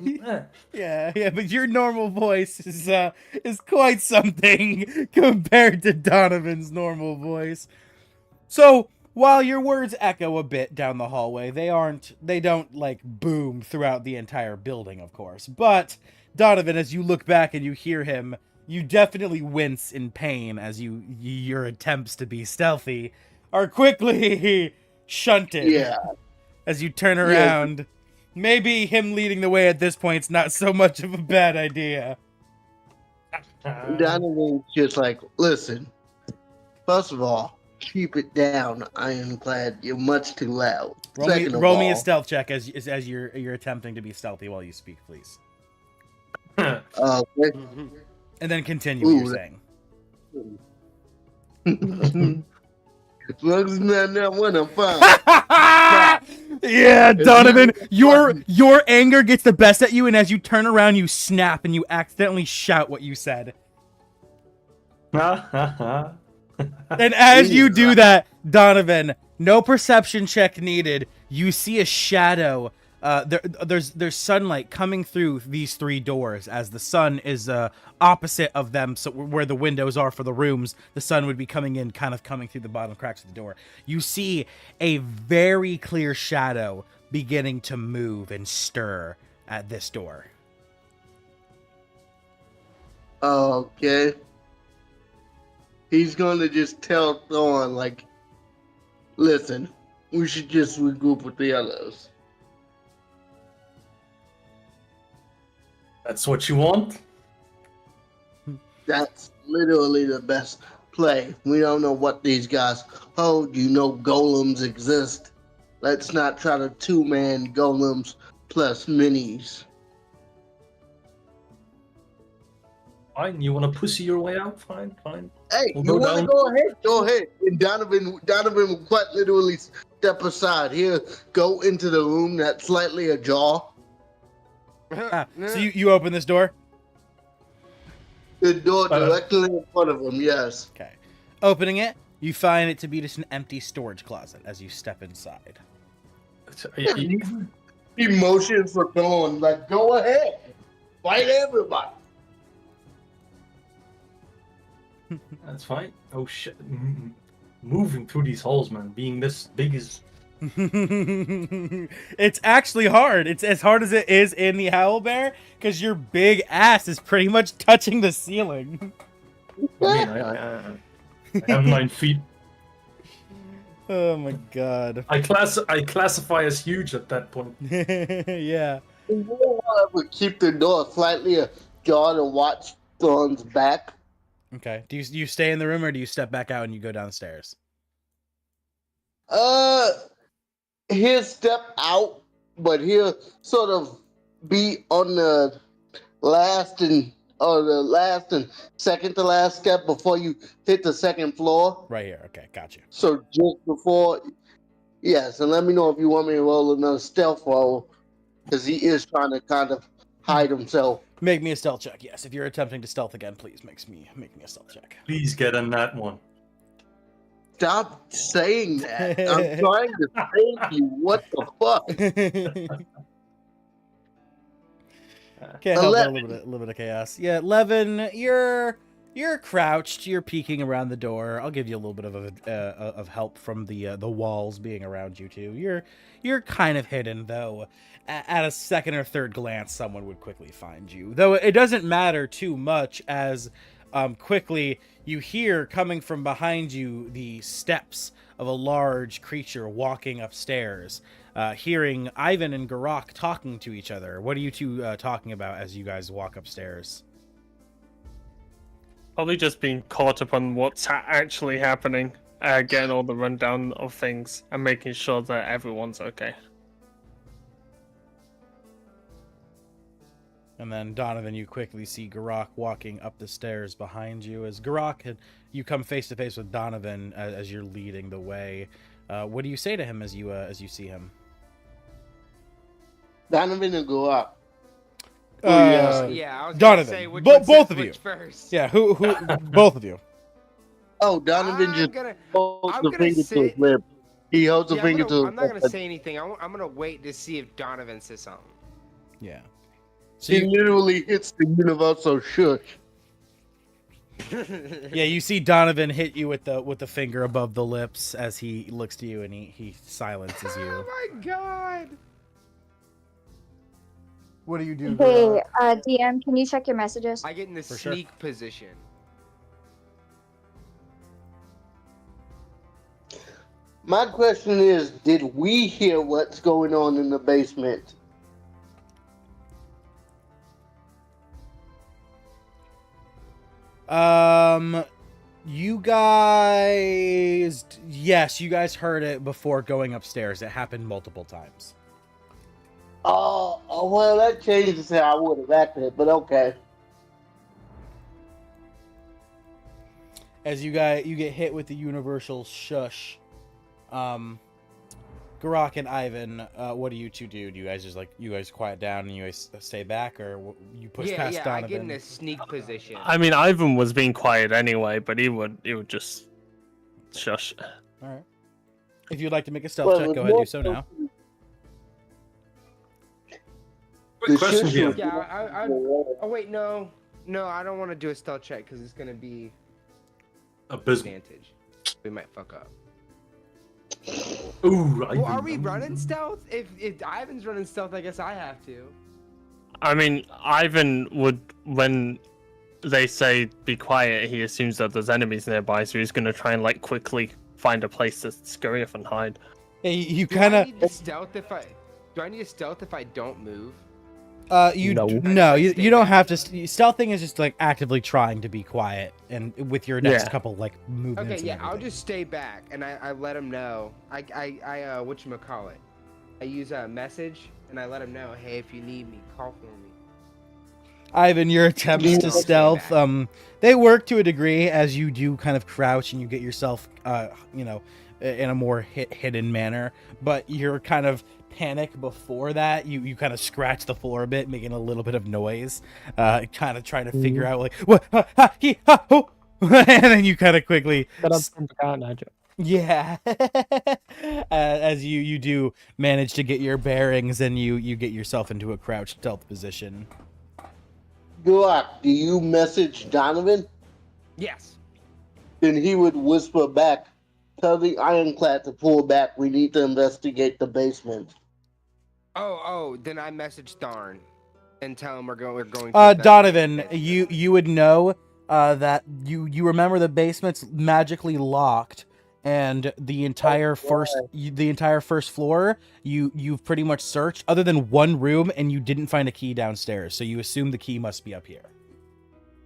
yeah, but your normal voice is quite something compared to Donovan's normal voice. So, while your words echo a bit down the hallway, they don't like boom throughout the entire building, of course. But Donovan, as you look back and you hear him, you definitely wince in pain as your attempts to be stealthy are quickly shunted. Yeah. As you turn around. Maybe him leading the way at this point's not so much of a bad idea. Donovan's just like, listen, first of all, keep it down, ironclad. You're much too loud. Roll me a stealth check as you're attempting to be stealthy while you speak, please. Okay. And then continue what you're saying. As long as it's not that one, I'm fine. Yeah, Donovan, your anger gets the best at you, and as you turn around, you snap and you accidentally shout what you said. And as you do that, Donovan, no perception check needed. You see a shadow. There's sunlight coming through these three doors as the sun is opposite of them, so where the windows are for the rooms, the sun would be coming in, kind of coming through the bottom cracks of the door. You see a very clear shadow beginning to move and stir at this door. Okay. He's gonna just tell Thorn, like, listen, we should just regroup with the others. That's what you want? That's literally the best play. We don't know what these guys hold. You know golems exist. Let's not try to two-man golems plus minis. Fine, you want to pussy your way out? Fine. Hey, We'll you go want to down. go ahead? Go ahead. And Donovan will quite literally step aside. Here, go into the room that's slightly ajar. So you open this door? The door directly in front of him, yes. Okay. Opening it, you find it to be just an empty storage closet as you step inside. He motions for Dawn, like, go ahead. Fight everybody. That's fine. Oh shit. Moving through these halls, man. Being this big is... It's actually hard. It's as hard as it is in the Howlbear, because your big ass is pretty much touching the ceiling. I mean, I am 9 feet. Oh my god. I classify as huge at that point. Yeah. I would keep the door slightly ajar and watch Dawn's back. Okay. Do you stay in the room or do you step back out and you go downstairs? He'll step out, but he'll sort of be on the last and second to last step before you hit the second floor. Right here. Okay, got you. So just before, yes, and let me know if you want me to roll another stealth roll, because he is trying to kind of hide himself. Make me a stealth check. Yes, if you're attempting to stealth again, please make me a stealth check. Please get on that one. Stop saying that. I'm trying to save you. What the fuck? Can't help but 11. a little bit of chaos. Yeah, 11. You're crouched. You're peeking around the door. I'll give you a little bit of help from the walls being around you too. You're kind of hidden though. At a second or third glance, someone would quickly find you. Though it doesn't matter too much, as quickly you hear coming from behind you the steps of a large creature walking upstairs. Hearing Ivan and Garak talking to each other. What are you two talking about as you guys walk upstairs? Probably just being caught up on what's actually happening, getting all the rundown of things, and making sure that everyone's okay. And then Donovan, you quickly see Garak walking up the stairs behind you. As Garak, you come face to face with Donovan as you're leading the way. What do you say to him as you see him? Donovan will go up. Yeah, I was Donovan. Say which Both of you. First. Yeah, who both of you. Oh, Donovan I'm just gonna- holds I'm the gonna finger to say- his lip. He holds the Yeah, finger to his I'm not gonna lip. say anything. I'm gonna wait to see if Donovan says something. Yeah. So He you, literally hits the universal shush. yeah, you see Donovan hit you with the finger above the lips as he looks to you and he silences you. Oh my god! What do you do? Hey, DM, can you check your messages? I get in the For sure. sneak position. My question is, did we hear what's going on in the basement? You guys, yes, you guys heard it before going upstairs. It happened multiple times. Oh, well, that changes how I would have acted, but okay. As you get hit with the universal shush, Garak and Ivan, what do you two do? Do you guys just you guys quiet down and you guys stay back, or you push past I Donovan? get in a sneak position. I mean, Ivan was being quiet anyway, but he would just shush. All right. If you'd like to make a stealth check, go ahead and do so now. Quick question here. Yeah, oh wait, no, I don't want to do a stealth check because it's gonna be Abysmal. advantage. We might fuck up. Ooh, Well, are we running stealth? If Ivan's running stealth, I guess I have to. I mean, Ivan would, when they say be quiet, he assumes that there's enemies nearby, so he's gonna try and quickly find a place to scurry off and hide. Hey, you Do kind I of need to stealth if I? Do I need to stealth if I don't move? No. you Stay don't back. have to. Stealthing is just actively trying to be quiet, and with your next Yeah. couple movements. Okay, and yeah, I'll everything. just stay back and I let him know. I whatchamacallit. I use a message and I let him know, hey, if you need me, call for me. Ivan, your attempts Yeah. to stealth, they work to a degree as you do kind of crouch and you get yourself, in a more hidden manner. But you're kind of panic before that. You kind of scratch the floor a bit, making a little bit of noise, kind of trying to figure out like what and then you kind of quickly yeah as you do manage to get your bearings and you get yourself into a crouched stealth position. Glock, do you message Donovan? Yes. Then he would whisper back, tell the Ironclad to pull back. We need to investigate the basement. Oh, then I message Tharn and tell him we're going to Donovan, you would know that you remember the basement's magically locked, and the entire first floor you've pretty much searched other than one room, and you didn't find a key downstairs, so you assume the key must be up here.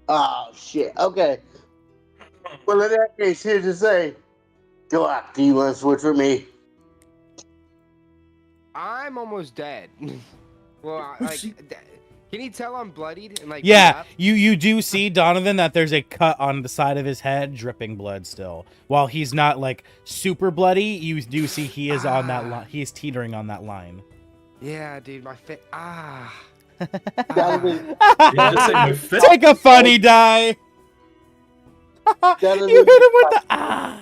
Oh shit. Okay. Well, in that case, here's to say, Glock, do you want to switch with me? I'm almost dead. Well, like, can you tell I'm bloodied and like? Yeah, you do see, Donovan, that there's a cut on the side of his head, dripping blood still. While he's not like super bloody, you do see he is on that line. He is teetering on that line. Yeah, dude, my face. Donovan, Take a funny die. You hit him with the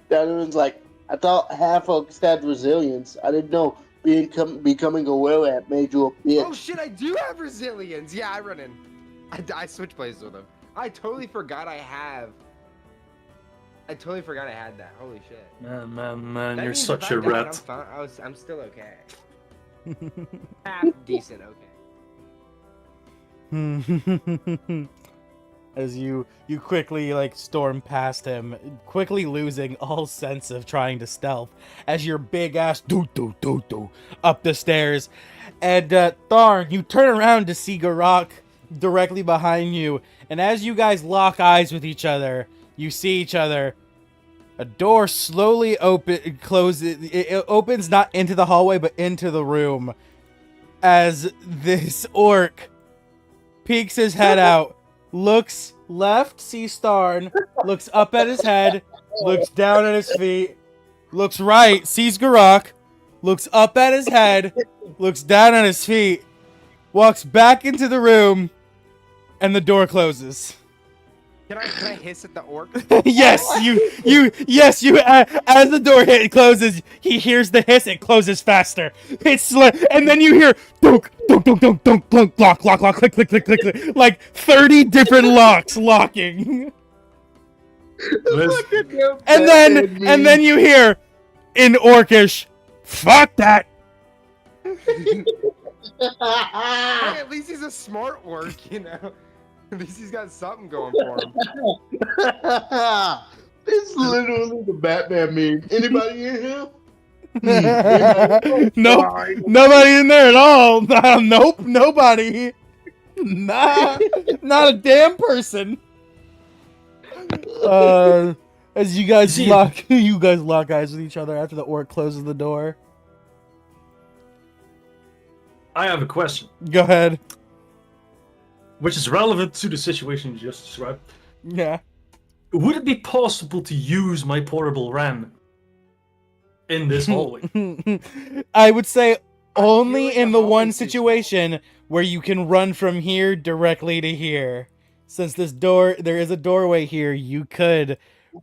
Donovan's like, I thought half folks had resilience. I didn't know becoming a werewolf made you a bitch. Oh shit, I do have resilience. Yeah, I run in. I switch places with him. I totally forgot I had that. Holy shit. Man, That you're means such if I a died, rat. I'm still okay. Half decent, okay. As you quickly like storm past him, quickly losing all sense of trying to stealth as your big ass do up the stairs. And Tharn, you turn around to see Garak directly behind you, and as you guys lock eyes with each other, you see each other. A door slowly closes. It opens not into the hallway but into the room as this orc peeks his head out. Looks left, sees Tharn, looks up at his head, looks down at his feet, looks right, sees Garak, looks up at his head, looks down at his feet, walks back into the room, and the door closes. Can I hiss at the orc? Yes, as the door closes, he hears the hiss, it closes faster. And then you hear dunk, dunk, dunk, dunk, dunk, dunk, lock, click, click, click, click, click, like 30 different locks locking. And then you hear in Orcish, fuck that. Hey, at least he's a smart orc, you know. At least he's got something going for him. It's literally the Batman meme. Anybody in here? Nope, nobody in there at all. Nope, nobody. Nah, not a damn person. As you guys lock eyes with each other after the orc closes the door. I have a question, Go ahead. which is relevant to the situation you just described. Yeah. Would it be possible to use my portable ram in this hallway? I would say only like in the the one hallway's too situation where you can run from here directly to here. Since there is a doorway here, you could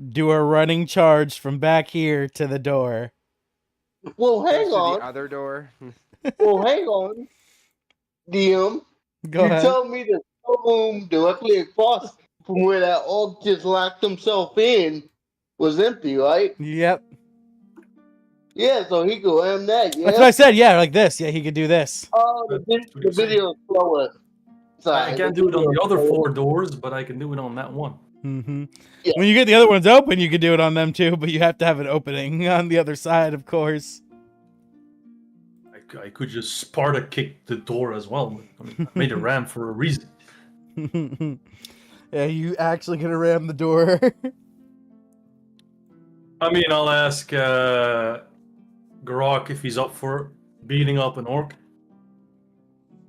do a running charge from back here to the door. Well, hang Goes to on. the other door. Well, hang on. DM, Go you ahead. tell me the room directly across from where that orc just locked himself in was empty, right? Yep. Yeah, so he could ram that, yeah? That's what I said. Yeah, like this. Yeah, he could do this. Oh, the video is slower. Sorry, I can't do it on the other 4 doors, but I can do it on that one. Mm-hmm. Yeah. When you get the other ones open, you can do it on them too, but you have to have an opening on the other side, of course. I could just Sparta kick the door as well. I mean, I made a ram for a reason. Yeah, you actually gonna ram the door. I mean, I'll ask Garak if he's up for beating up an orc.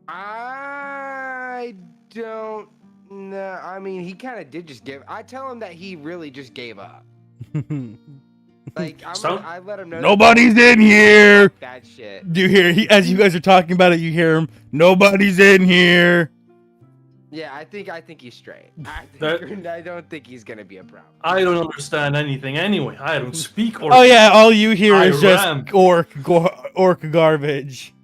I don't know. I mean, he kind of did just give. I tell him that he really just gave up. Like, Stone? I let him know. Nobody's in here. That shit. Do you hear? As you guys are talking about it, you hear him. Nobody's in here. Yeah, I think he's straight. I don't think he's gonna be a problem. I don't understand anything anyway. I don't speak or. Oh yeah, all you hear I is just ram. orc garbage.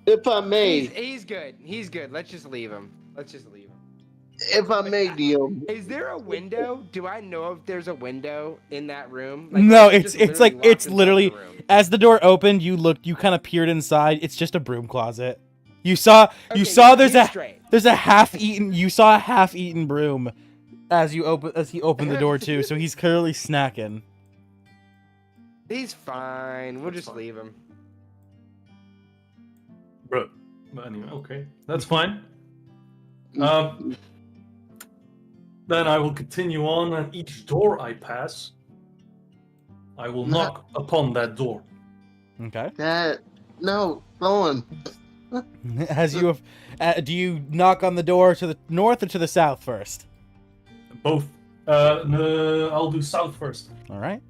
If I may, He's good. He's good. Let's just leave him. if I may, DM. Is there a window? Do I know if there's a window in that room? No, or is it just it's locked inside literally the room? as the door opened, you kind of peered inside. It's just a broom closet. You saw Okay, there's he's a straight. there's a half-eaten broom as he opened the door too. So he's clearly snacking. He's fine. We'll just leave him. Bro. But anyway, okay. That's fine. Then I will continue on, and each door I pass, I will knock upon that door. Okay. No, Thorn. As you do you knock on the door to the north or to the south first? Both. No, I'll do south first. All right.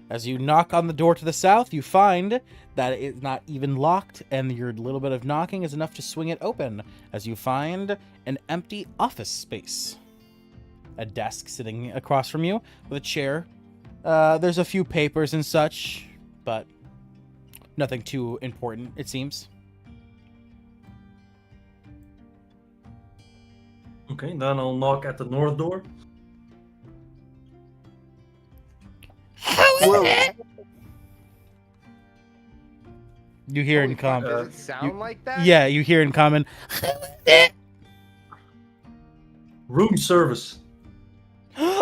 As you knock on the door to the south, you find that it's not even locked, and your little bit of knocking is enough to swing it open. As you find an empty office space, a desk sitting across from you with a chair. There's a few papers and such, but nothing too important, it seems. Okay, then I'll knock at the north door. You hear in Holy fuck, common. Does it sound like that? Yeah, you hear in common. Room service. Room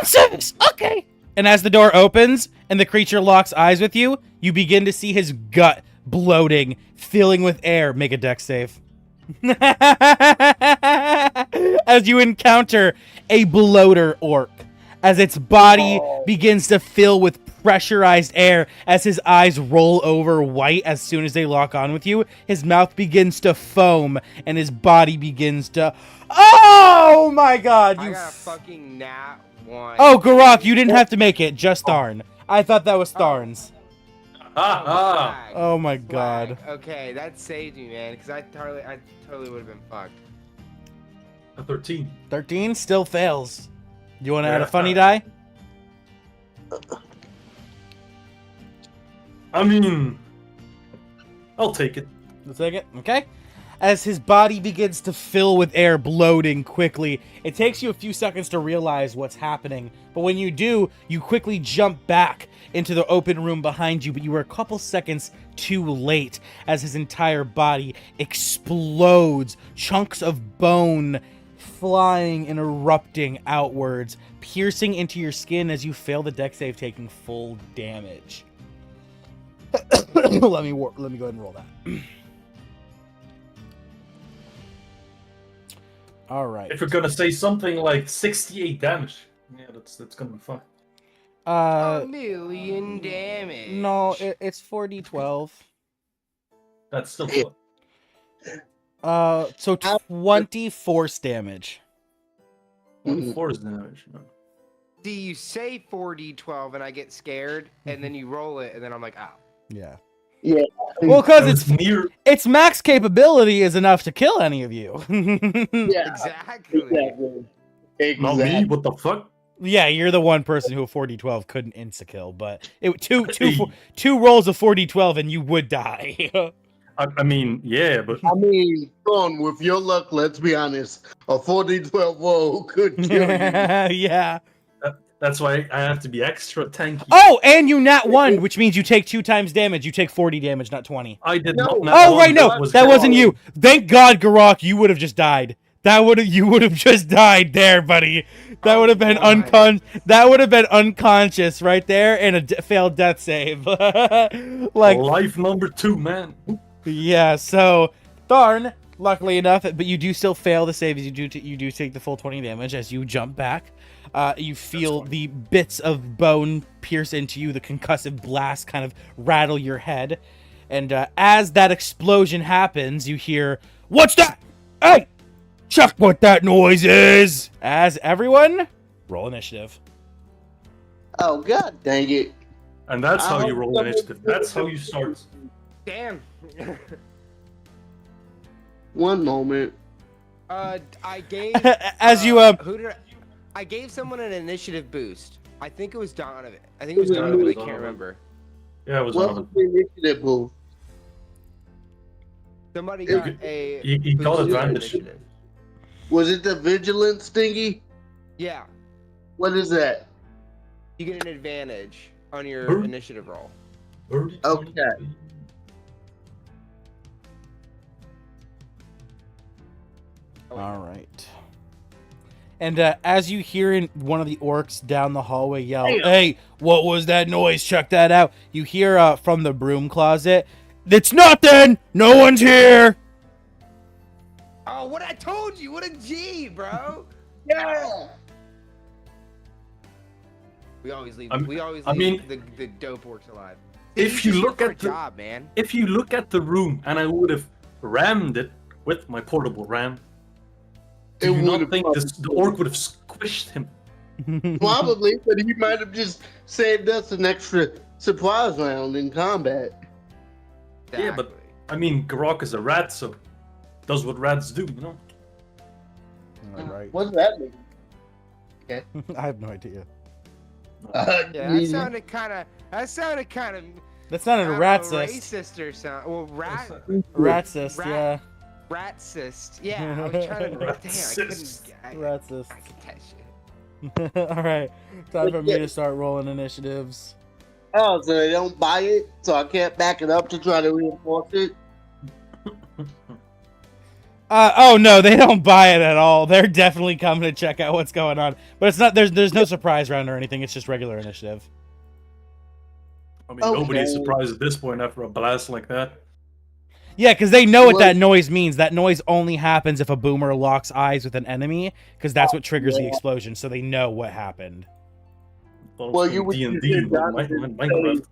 service. Okay. And as the door opens and the creature locks eyes with you, you begin to see his gut bloating, filling with air. Make a dex save. As you encounter a bloater orc, as its body begins to fill with pressurized air, as his eyes roll over white as soon as they lock on with you, his mouth begins to foam and his body begins to... Oh my god! I got a fucking nat 1. Oh, Garak, you didn't have to make it, just Tharn. I thought that was Tharn's. Flag. Oh my Flag. god. Okay, that saved me, man, because I totally would have been fucked. A 13. 13 still fails. You want to add a funny die? I mean, I'll take it. Let's take it. Okay. As his body begins to fill with air, bloating quickly, it takes you a few seconds to realize what's happening. But when you do, you quickly jump back into the open room behind you, but you were a couple seconds too late as his entire body explodes, chunks of bone flying and erupting outwards, piercing into your skin as you fail the dex save, taking full damage. let me go ahead and roll that. All right. If you're gonna say something like 68 damage, yeah, that's gonna be fun. A million damage. No, it's 4d12. That's still fun. So 20 force damage. 4 is damage. No. Do you say 4d12 and I get scared, and then you roll it, and then I'm like, ow. Yeah. Yeah. Well, That because was near. its max capability is enough to kill any of you. Yeah. Exactly. Not me. What the fuck? Yeah, you're the one person who a 4d12 couldn't insta-kill, but two rolls of 4d12 and you would die. I mean, yeah, but I mean, Thorn, with your luck, let's be honest, a 4d12 roll could kill you. Yeah. that's why I have to be extra tanky. Oh, and you nat 1, which means you take 2 times damage. You take 40 damage, not 20. I did No. not. Oh, right, no, that wasn't you. Thank God, Garak, you would have just died. You would have just died there, buddy. That would have been unconscious right there and a failed death save. Like Life number 2, man. yeah, so Tharn, luckily enough, but you do still fail the save as you do take the full 20 damage as you jump back. You feel the bits of bone pierce into you, the concussive blast kind of rattle your head. And as that explosion happens, you hear, "What's that? Hey! Check what that noise is!" As everyone, roll initiative. Oh god dang it! And that's I how you hope roll someone- initiative. That's how you start. Damn. One moment. I gave As you I gave someone an initiative boost. I think it was Donovan. I think it was Yeah, it Donovan. was I can't Donovan. remember. Yeah, it was What one was of the initiative boost? Somebody It- got a He got boost in their advantage. initiative. Was it the vigilance thingy? Yeah, What is that? you get an advantage on your Bird. initiative roll. Okay. All right. And as you hear one of the orcs down the hallway yell, "Hey, what was that noise? Check that out!" You hear from the broom closet, "It's nothing. No one's here." Oh, what I told you! What a G, bro! Yeah. We always leave. I'm- we always I leave mean- the dope orcs alive. If you just look for a at the- job, man. If you look at the room, and I would have rammed it with my portable ram, do It you not would've think the orc would have squished him? Probably, but he might have just saved us an extra surprise round in combat. Yeah, but- Exactly. I mean, Garok is a rat, so does what rats do, you know? All right. What does that mean? I have no idea. Yeah, that sounded kind of. That's not a racist. Racist or something. Well, Racist, Rat- yeah. Ratcist. Yeah, I was trying to. Damn, I couldn't. Racist. Racist. I could catch it. All right. Time for me to start rolling initiatives. Oh, so they don't buy it, so I can't back it up to try to reinforce it. Oh no, they don't buy it at all. They're definitely coming to check out what's going on. But it's not. There's no surprise round or anything. It's just regular initiative. I mean, Okay. nobody's surprised at this point after a blast like that. Yeah, because they know what Well- that noise means. That noise only happens if a boomer locks eyes with an enemy, because that's what triggers the yeah. explosion. So they know what happened. Well, you would D&D, hear with Donovan Minecraft.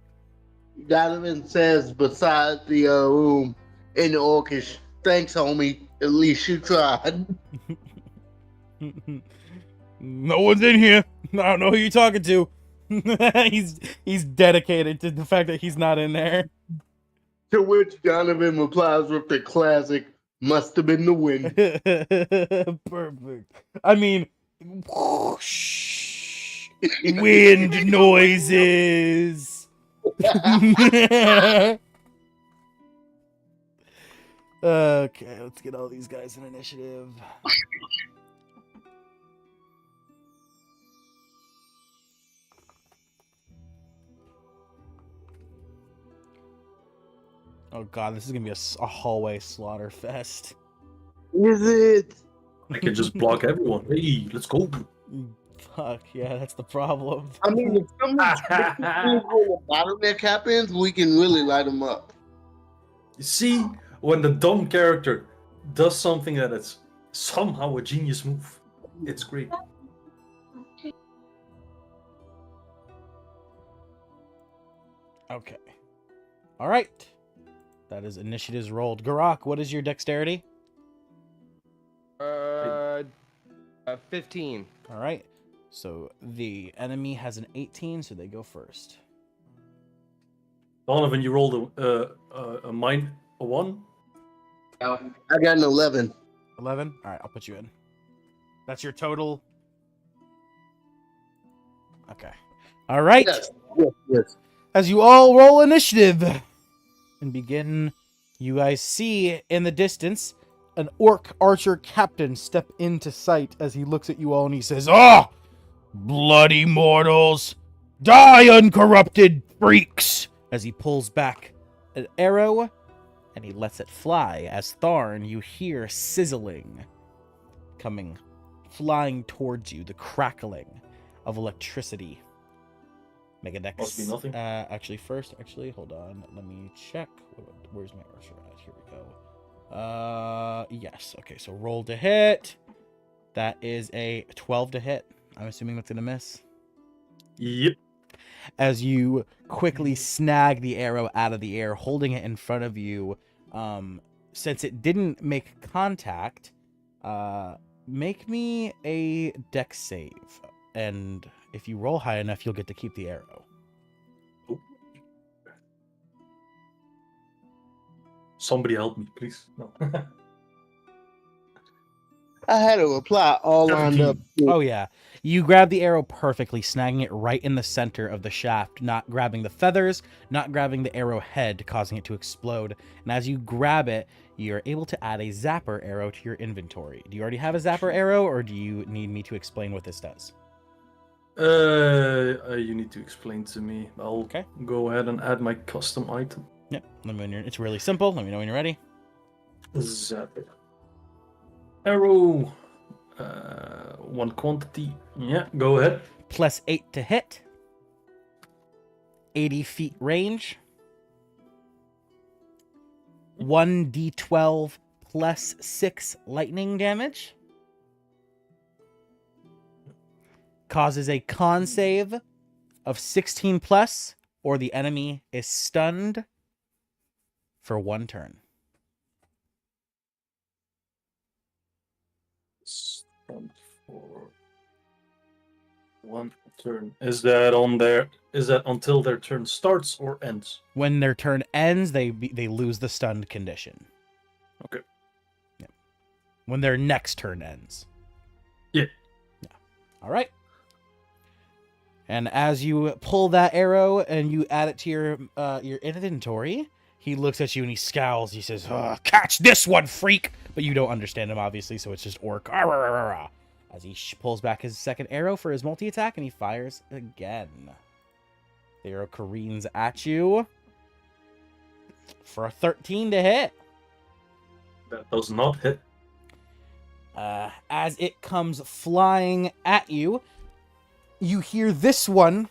Donovan says beside the room in the orcish, "Thanks, homie. At least you tried." No one's in here. I don't know who you're talking to. he's dedicated to the fact that he's not in there. To which Donovan replies with the classic, "Must have been the wind." Perfect. I mean, whoosh, wind noises. Okay, let's get all these guys in initiative. Oh god, this is gonna be a hallway slaughter fest. Is it? I can just block everyone. Hey, let's go. Fuck, yeah, that's the problem. I mean, if someone when the bottleneck happens, we can really light them up. You see, when the dumb character does something that is somehow a genius move, it's great. Okay. Alright. That is initiatives rolled. Garok, what is your dexterity? 15. Alright. So the enemy has an 18, so they go first. Donovan, you rolled a 1. I got an 11. 11? Alright, I'll put you in. That's your total? Okay. Alright. Yes, yes, yes. As you all roll initiative and begin, you guys see in the distance an orc archer captain step into sight as he looks at you all and he says, "Ah, bloody mortals, die uncorrupted freaks!" As he pulls back an arrow and he lets it fly. As Tharn, you hear sizzling coming, flying towards you, the crackling of electricity. Make a dex. Must be nothing. Actually, hold on. Let me check. Where's my archer at? Here we go. Yes. Okay, so roll to hit. That is a 12 to hit. I'm assuming that's gonna miss. Yep. As you quickly snag the arrow out of the air, holding it in front of you. Since it didn't make contact, make me a dex save. and if you roll high enough, you'll get to keep the arrow. Somebody help me, please. No. I had a reply all lined up. Oh yeah, you grab the arrow perfectly, snagging it right in the center of the shaft, not grabbing the feathers, not grabbing the arrow head, causing it to explode. And as you grab it, you're able to add a zapper arrow to your inventory. Do you already have a zapper arrow, or do you need me to explain what this does? You need to explain to me. I'll Okay. go ahead and add my custom item. Yep. Let me know when you're, it's really simple. Let me know when you're ready. Zapper. Arrow. One quantity. Yeah, go ahead. +8 to hit. 80 feet range. 1d12 +6 lightning damage. Causes a con save of 16 plus, or the enemy is stunned for 1 turn. Stunned for 1 turn. Is that on there? Is that until their turn starts or ends? When their turn ends, they lose the stunned condition. Okay. Yeah. When their next turn ends. Yeah. Yeah. All right. And as you pull that arrow and you add it to your inventory, he looks at you and he scowls. He says, "Catch this one, freak!" But you don't understand him, obviously, so it's just orc. As he pulls back his second arrow for his multi-attack, and he fires again. The arrow careens at you for a 13 to hit. That does not hit. As it comes flying at you, you hear this one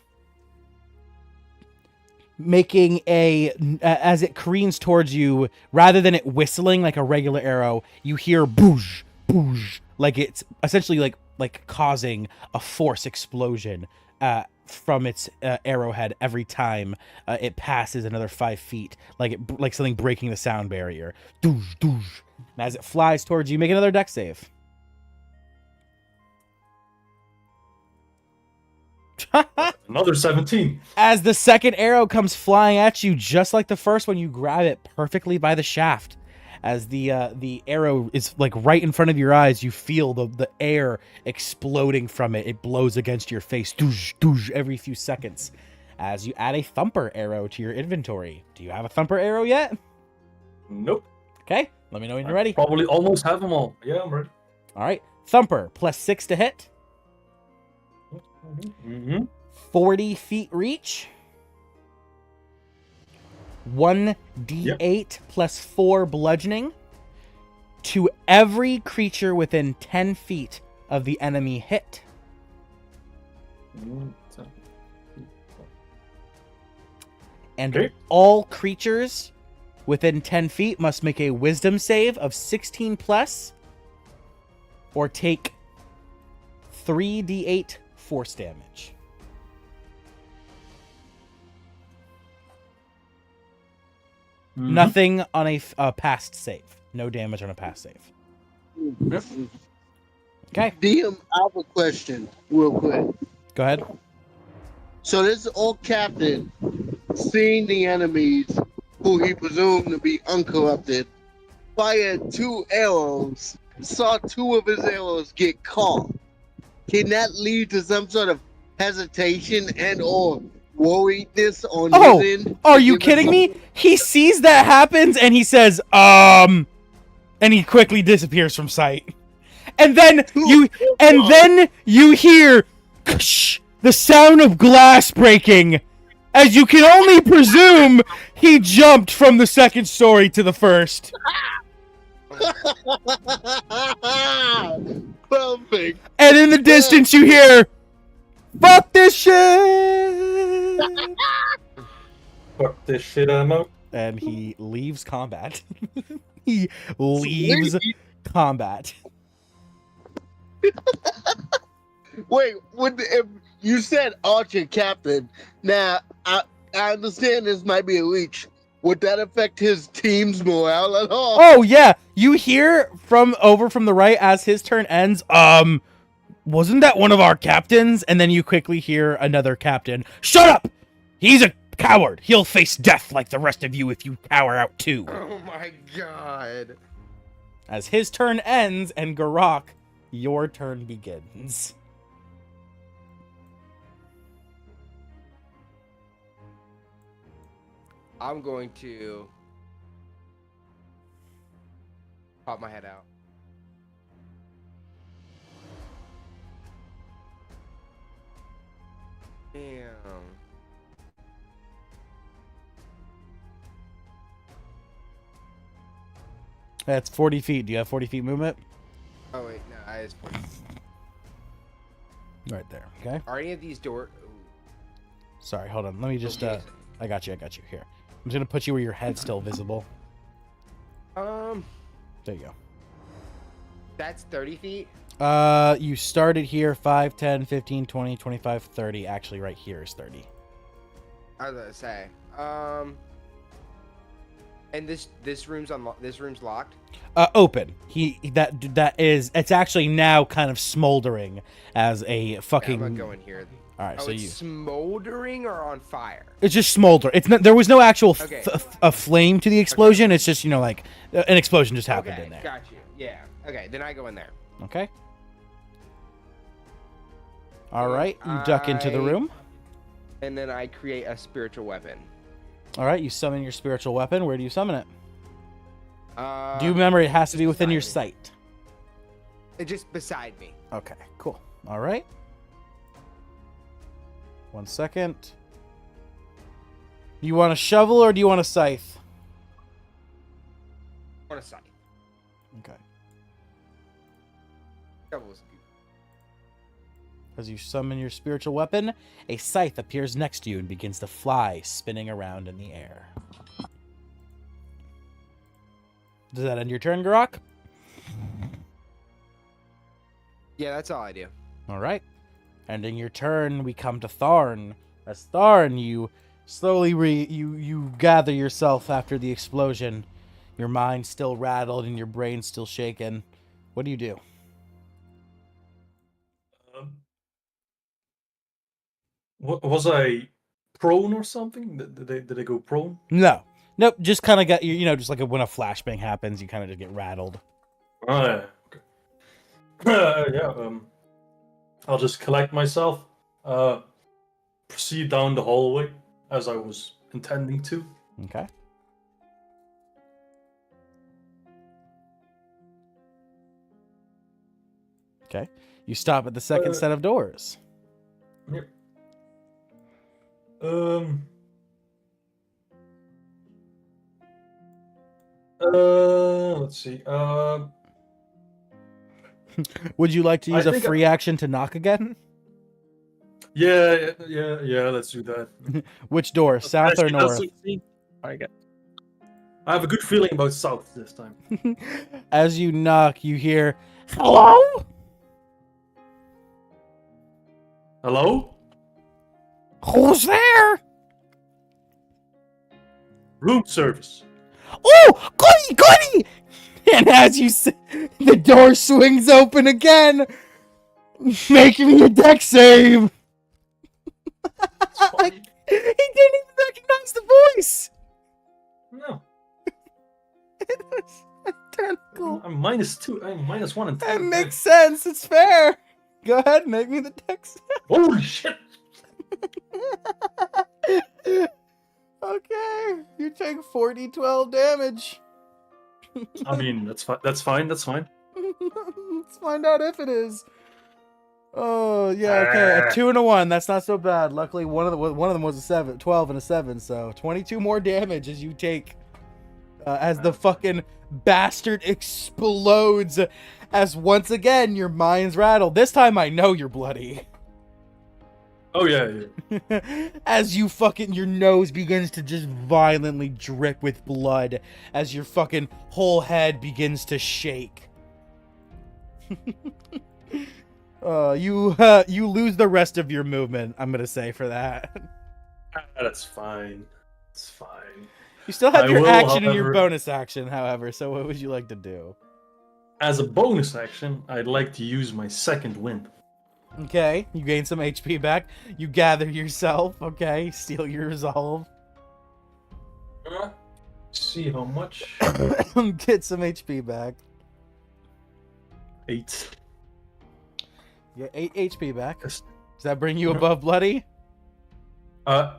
making as it careens towards you, rather than it whistling like a regular arrow, you hear boosh, boosh, like it's essentially like causing a force explosion from its arrowhead every time it passes another 5 feet, like something breaking the sound barrier. Doosh, doosh. And as it flies towards you, make another dex save. Another 17. As the second arrow comes flying at you, just like the first one, you grab it perfectly by the shaft. As the arrow is like right in front of your eyes, you feel the air exploding from it. It blows against your face, doosh, doosh, every few seconds. As you add a thumper arrow to your inventory. Do you have a thumper arrow yet? Nope. Okay, let me know when you're I ready. probably almost have them all. Yeah, I'm ready. All right, thumper +6 to hit. Mm-hmm. 40 feet reach. 1d8 +4 bludgeoning to every creature within 10 feet of the enemy hit. And Okay. all creatures within 10 feet must make a wisdom save of 16 plus or take 3d8 force damage. Mm-hmm. Nothing on a past save. No damage on a past save. Okay, DM, I have a question real quick. go ahead. So this old captain, seeing the enemies, who he presumed to be uncorrupted, fired 2 arrows, saw 2 of his arrows get caught. Can that lead to some sort of hesitation and or worriedness on Oh, his end? are you kidding me? He sees that happens and he says, and he quickly disappears from sight. And then you hear the sound of glass breaking. As you can only presume, he jumped from the second story to the first. Perfect. And in the distance you hear, "Fuck this shit!" Fuck this shit, I'm out. And he leaves combat. He leaves combat. Wait, if you said Archer Captain, now I understand this might be a reach. Would that affect his team's morale at all? Oh yeah, you hear from the right as his turn ends. Wasn't that one of our captains? And then you quickly hear another captain. Shut up! He's a coward. He'll face death like the rest of you if you cower out too. Oh my god. As his turn ends and Garak, your turn begins. I'm going to pop my head out. Damn. That's 40 feet. Do you have 40 feet movement? Oh wait, no, I just 40. Right there. Okay. Are any of these door? Sorry, hold on. Let me just, Okay. I got you. Here. I'm just going to put you where your head's still visible. There There you go. that's 30 feet. You started here 5, 10, 15, 20, 25, 30. Actually, right here is 30. I was gonna say. And this room's unlocked. This room's locked. Open. It's actually now kind of smoldering as a fucking. Yeah, I'm gonna go in here. All right, Oh, so it's you. smoldering or on fire? It's just smolder. It's not. There was no actual Okay. a flame to the explosion. It's just like an explosion just happened Okay, in there. got you. Yeah. Okay, then I go in there. Okay. All right, you duck into the I- room. And then I create a spiritual weapon. All right, you summon your spiritual weapon. Where do you summon it? Do you Uh, remember it has to be within your beside sight? It's just beside me. Okay, cool. All right. 1 second. You want a shovel or do you want a scythe? On a side. Okay. Shovel's good. As you summon your spiritual weapon, a scythe appears next to you and begins to fly, spinning around in the air. Does that end your turn, Garak? Yeah, that's all I do. All right. Ending your turn, we come to Tharn. As Tharn, you slowly you gather yourself after the explosion. Your mind still rattled and your brain still shaken. What do you do? Was I prone or something? Did they go prone? No. Nope, just kind of got just like when a flashbang happens, you kind of just get rattled. Oh, yeah. Okay. Yeah. I'll just collect myself. Proceed down the hallway as I was intending to. Okay. Okay. You stop at the second set of doors. Yep. Let's see. Would you like to I use a think free action to knock again? Yeah. Let's do that. Which door, south or Actually, north? that's succeed. I get. I have a good feeling about south this time. As you knock, you hear, "Hello? Hello? Who's there? Room service. Oh, goody! And as you say, the door swings open again, making me a deck save. It's fine. He didn't even recognize the voice. No. It was identical. I'm -2. I'm -1 and 10. That makes sense. It's fair. Go ahead and make me the deck save. Holy shit! Okay, you take 40-12 damage. I mean, that's fine. That's fine. That's fine. Let's find out if it is. Oh yeah, okay. A 2 and a 1. That's not so bad. Luckily, one of them was a 7, 12 and a 7. So 22 more damage as you take, as the fucking bastard explodes. As once again your mind's rattled. This time I know you're bloody. Oh yeah. As you fucking, your nose begins to just violently drip with blood as your fucking whole head begins to shake. You lose the rest of your movement, I'm gonna say, for that. That's fine. It's fine. You still have I your will, action and your however- bonus action, however, so what would you like to do? As a bonus action, I'd like to use my second wind. Okay, you gain some HP back. You gather yourself. Okay, steal your resolve. See how much. Get some HP back. 8. You get 8 HP back. Yes. Does that bring you above bloody?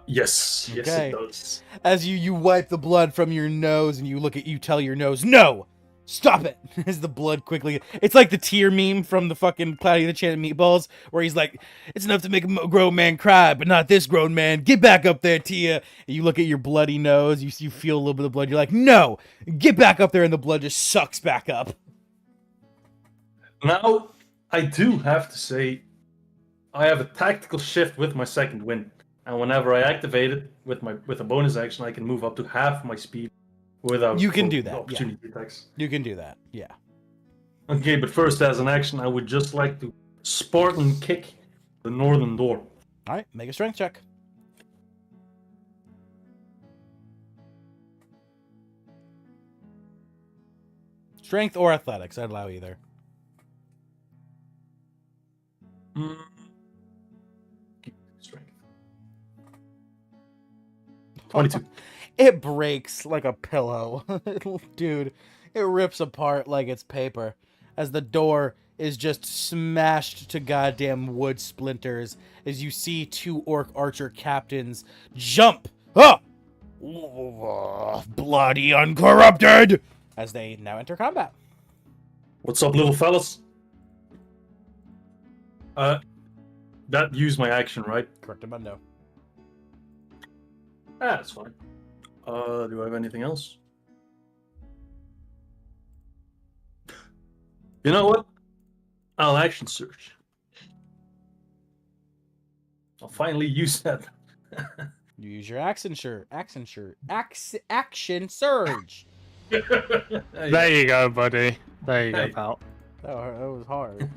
Yes. Yes, Okay. it does. As you wipe the blood from your nose and you tell your nose, no! Stop it! As the blood quickly... It's like the tear meme from the fucking Cloudy and the Enchanted Meatballs, where he's like, it's enough to make a grown man cry, but not this grown man. Get back up there, Tia! And you look at your bloody nose, you feel a little bit of blood, you're like, no! Get back up there, and the blood just sucks back up. Now, I do have to say, I have a tactical shift with my second wind. And whenever I activate it with a bonus action, I can move up to half my speed without You can do that, opportunity attacks. You can do that, yeah. Okay, but first as an action, I would just like to Spartan kick the northern door. Alright, make a strength check. Strength or athletics, I'd allow either. Strength. 22. It breaks like a pillow. Dude, it rips apart like it's paper as the door is just smashed to goddamn wood splinters as you see 2 orc archer captains jump. Ah! Bloody uncorrupted! As they now enter combat. What's up, little fellas? That used my action, right? Correctamundo. That's fine. Do I have anything else? You know what? I'll action search. I'll finally use that. You use your action surge. Action surge. There you go, buddy. There you go, Hey. pal. That was hard.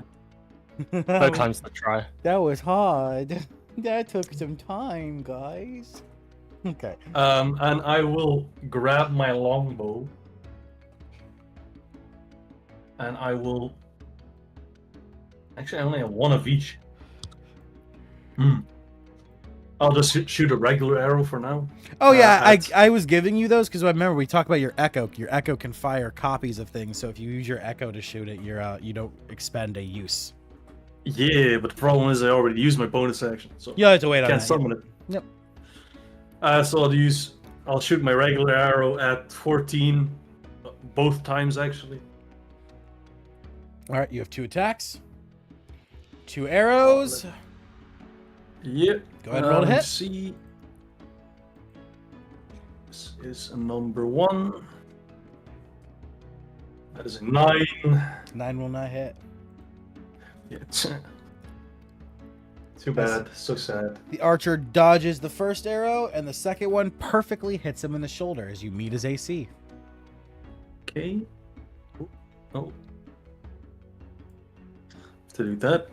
Third time's the try. That was hard. That took some time, guys. Okay. And I will grab my longbow. And I will... Actually, I only have one of each. I'll just shoot a regular arrow for now. Oh yeah, at- I was giving you those because I remember we talked about your echo. Your echo can fire copies of things, so if you use your echo to shoot it, you don't expend a use. Yeah, but the problem is I already used my bonus action, so You have to wait on can't that. summon it. Yep. So I'll shoot my regular arrow at 14, both times actually. All right, you have 2 attacks, 2 arrows. Yep. Go ahead and roll to hit. Let's see. This is a number 1. That is a 9. 9 will not hit. Yeah. Too bad. So sad. The archer dodges the first arrow, and the second one perfectly hits him in the shoulder as you meet his AC. Okay. Oh. To do that.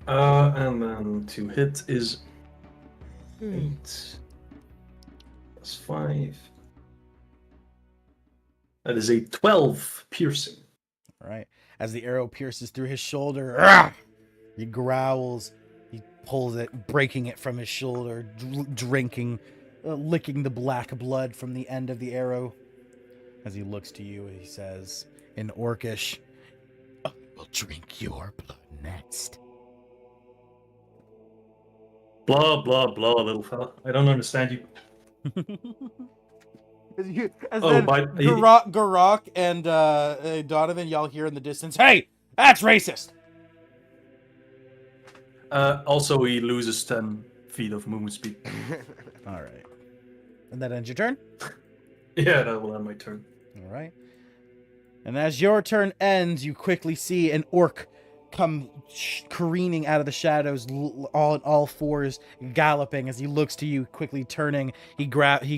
And then to hit is 8 plus 5. That is a 12 piercing. All right. As the arrow pierces through his shoulder, "Argh!" He growls. He pulls it, breaking it from his shoulder, licking the black blood from the end of the arrow. As he looks to you, he says in Orcish, "I will drink your blood next." Blah, blah, blah, little fella. I don't understand you. As Oh, then but- Garak and Donovan, y'all hear in the distance, "Hey, that's racist!" Also, he loses 10 feet of movement speed. All right. And that ends your turn? Yeah, that will end my turn. All right. And as your turn ends, you quickly see an orc come careening out of the shadows, all fours, galloping. As he looks to you, quickly turning, he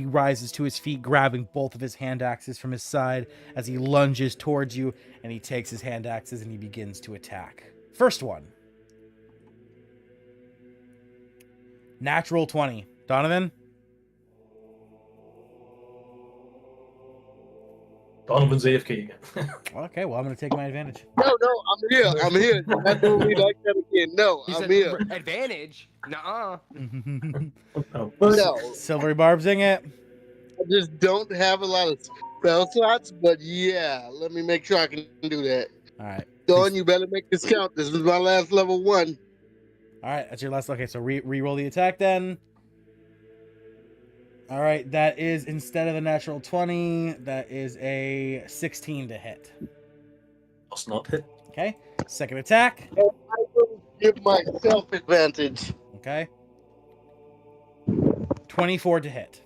rises to his feet, grabbing both of his hand axes from his side as he lunges towards you, and he takes his hand axes and he begins to attack. First one. Natural 20. Donovan? Donovan's AFK again. Okay, well, I'm going to take my advantage. No, I'm here. I'm here. That's what we like that again. No, He I'm said, here. advantage? Nuh-uh. Oh, No, Silvery barbsing it. I just don't have a lot of spell slots, but yeah, let me make sure I can do that. All right. Dawn, you better make this count. This is my last level 1. All right, that's your last. Okay, so re-roll the attack then. All right, that is, instead of a natural 20, that is a 16 to hit. Does not hit. Okay, second attack. I will give myself advantage. Okay. 24 to hit.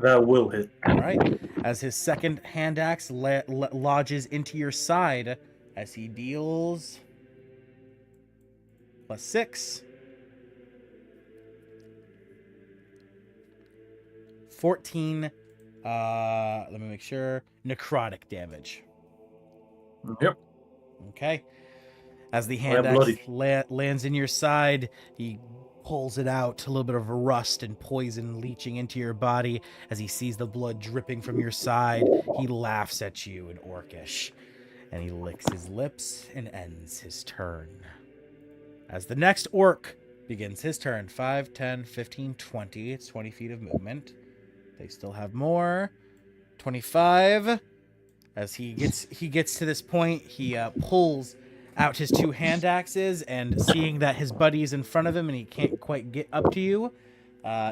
That will hit. All right, as his second hand axe lodges into your side, as he deals +6. 14, let me make sure, necrotic damage. Yep. Okay. As the I hand am axe lands in your side, he pulls it out, a little bit of rust and poison leaching into your body. As he sees the blood dripping from your side, he laughs at you in Orcish, and he licks his lips and ends his turn. As the next orc begins his turn, 5, 10, 15, 20. It's 20 feet of movement. They still have more. 25. As he gets to this point, he pulls out his 2 hand axes, and seeing that his buddy is in front of him and he can't quite get up to you,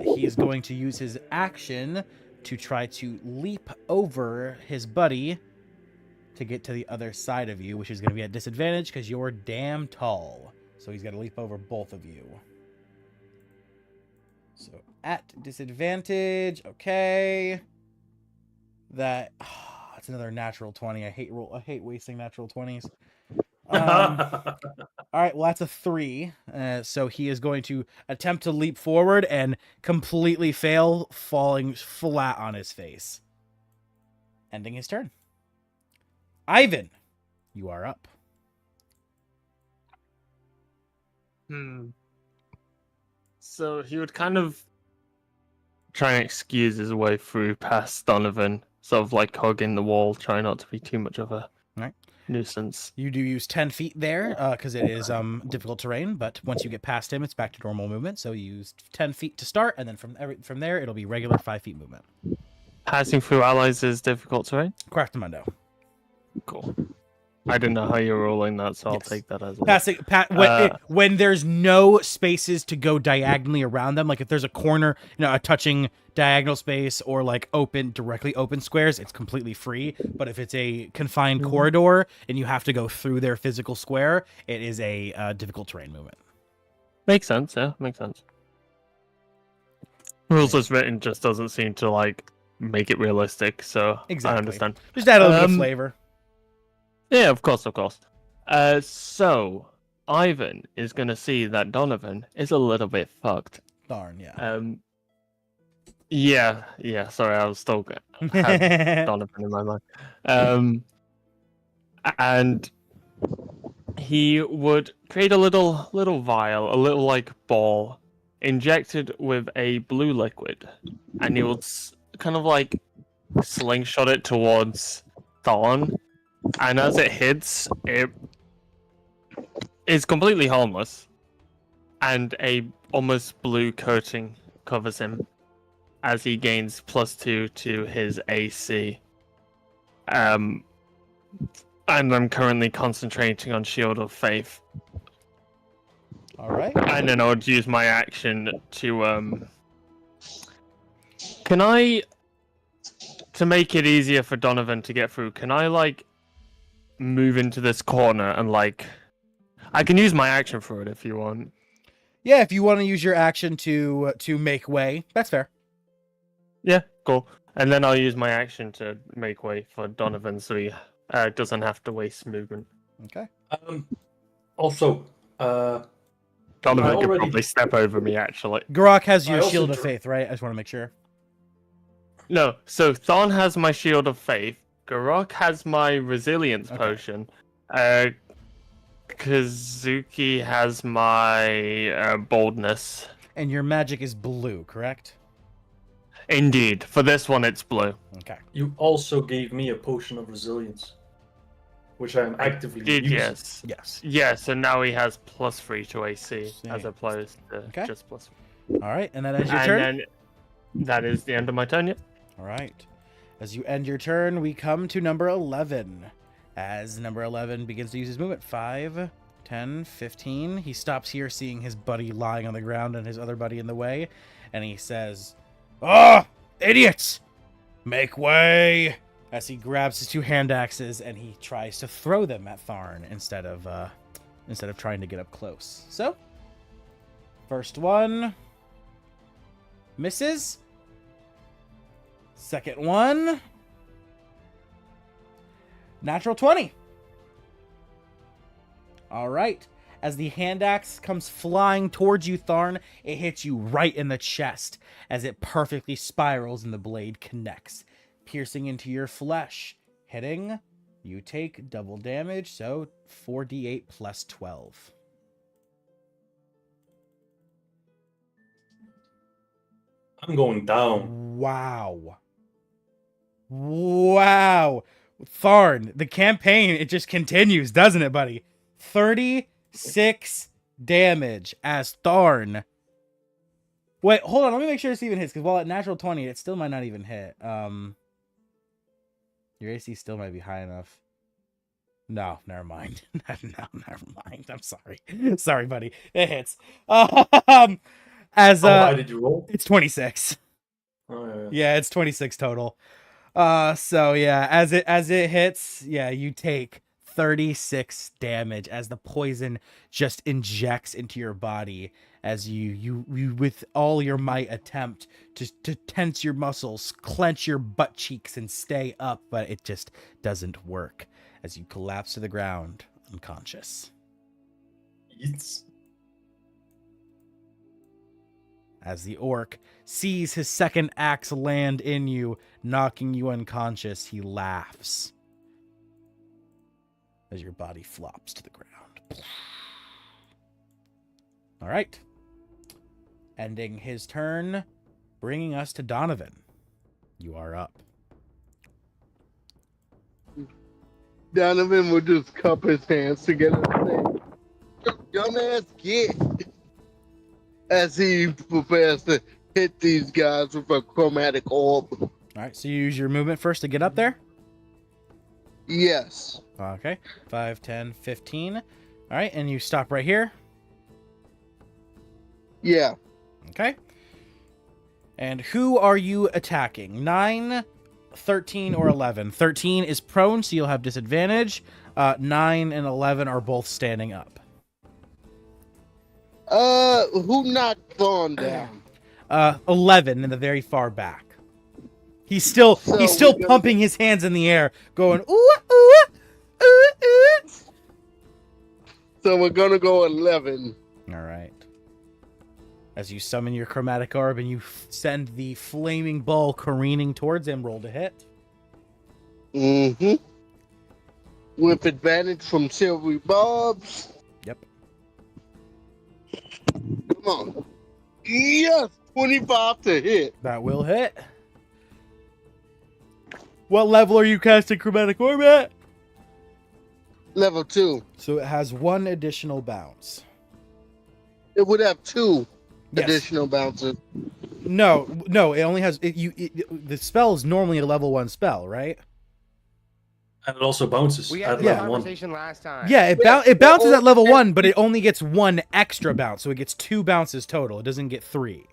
he is going to use his action to try to leap over his buddy to get to the other side of you, which is going to be at disadvantage because you're damn tall. So he's got to leap over both of you. So at disadvantage, okay. That's another natural 20. I hate wasting natural 20s. All right, well, that's a 3. So he is going to attempt to leap forward and completely fail, falling flat on his face. Ending his turn. Ivan, you are up. So he would kind of try and excuse his way through past Donovan, sort of like hugging the wall, try not to be too much of a Right. nuisance. You do use 10 feet there because it is difficult terrain, but once you get past him, it's back to normal movement. So you use 10 feet to start, and then from there, it'll be regular 5 feet movement. Passing through allies is difficult terrain? Correctamundo. Cool. I didn't know how you were rolling that, so I'll Yes. take that as a... When there's no spaces to go diagonally around them, like if there's a corner, a touching diagonal space or like directly open squares, it's completely free. But if it's a confined corridor and you have to go through their physical square, it is a difficult terrain movement. Makes sense, yeah, makes sense. Rules as written just doesn't seem to like make it realistic, so Exactly. I understand. Just add a little bit of flavor. Yeah, of course, of course. So Ivan is gonna see that Donovan is a little bit fucked. Darn, yeah. Yeah. Sorry, I was still had Donovan in my mind. And he would create a little vial, a little like ball, injected with a blue liquid, and he would kind of like slingshot it towards Thorn. And as it hits, it is completely harmless, and a almost blue coating covers him as he gains +2 to his AC. And I'm currently concentrating on Shield of Faith. All right. And then I would use my action to to make it easier for Donovan to get through, can I like move into this corner and like I can use my action for it if you want. Yeah, if you want to use your action to make way, that's fair. Yeah, cool. And then I'll use my action to make way for Donovan so he doesn't have to waste movement. Okay. Also, Donovan could probably step over me actually. Garak has your I also Shield of Faith, right? I just want to make sure. No, so Thorn has my Shield of Faith. Garak has my Resilience Potion. Kazuki has my Boldness. And your magic is blue, correct? Indeed. For this one, it's blue. Okay. You also gave me a potion of resilience, which I am actively Did using. yes. Yes. Yeah, so now he has +3 to AC as Same. opposed to Okay. just +1. All right, and that ends your And turn. then that is the end of my turn, yep. All right. As you end your turn, we come to number 11. As number 11 begins to use his movement, 5, 10, 15. He stops here, seeing his buddy lying on the ground and his other buddy in the way, and he says, "Oh, idiots! Make way!" As he grabs his two hand axes and he tries to throw them at Tharn instead of trying to get up close. So, first one misses. Second one, natural 20. All right. As the hand axe comes flying towards you, Tharn, it hits you right in the chest as it perfectly spirals and the blade connects, piercing into your flesh. Hitting, you take double damage, so 4d8 plus 12. I'm going down. Wow. Wow. Tharn, the campaign, it just continues, doesn't it, buddy? 36 damage as Tharn. Wait, hold on. Let me make sure this even hits, because while at natural 20, it still might not even hit. Your AC still might be high enough. No, never mind. No, never mind. I'm sorry. Sorry, buddy. It hits. As How high did you roll? it's 26. Oh, yeah. Yeah, it's 26 total. So yeah, as it hits, yeah, you take 36 damage as the poison just injects into your body as you with all your might attempt to tense your muscles, clench your butt cheeks and stay up, but it just doesn't work as you collapse to the ground unconscious. It's... As the orc sees his second axe land in you, knocking you unconscious, he laughs as your body flops to the ground. All right. Ending his turn, bringing us to Donovan. You are up. Donovan will just cup his hands together and say, "Dumbass, get!" As he prepares to hit these guys with a chromatic orb. All right, so you use your movement first to get up there? Yes. Okay. 5, 10, 15. All right, and you stop right here? Yeah. Okay. And who are you attacking? 9, 13, or 11? 13 is prone, so you'll have disadvantage. 9 and 11 are both standing up. Who knocked Vaughn down? 11 in the very far back. He's still pumping his hands in the air, going ooh ooh ooh ooh. So we're gonna go 11. All right. As you summon your chromatic orb and you send the flaming ball careening towards him, roll to hit. Mm-hmm. With advantage from Silvery Bobs. Yep. Come on. Yes, 25 to hit. That will hit. What level are you casting chromatic orb at? Level 2. So it has one additional bounce. It would have 2 Yes. additional bounces. No, it only has the spell is normally a level 1 spell, right? And it also bounces. We at had this Yeah. level 1. conversation last time. Yeah, it bounces at level 1, but it only gets 1 extra bounce, so it gets 2 bounces total. It doesn't get 3.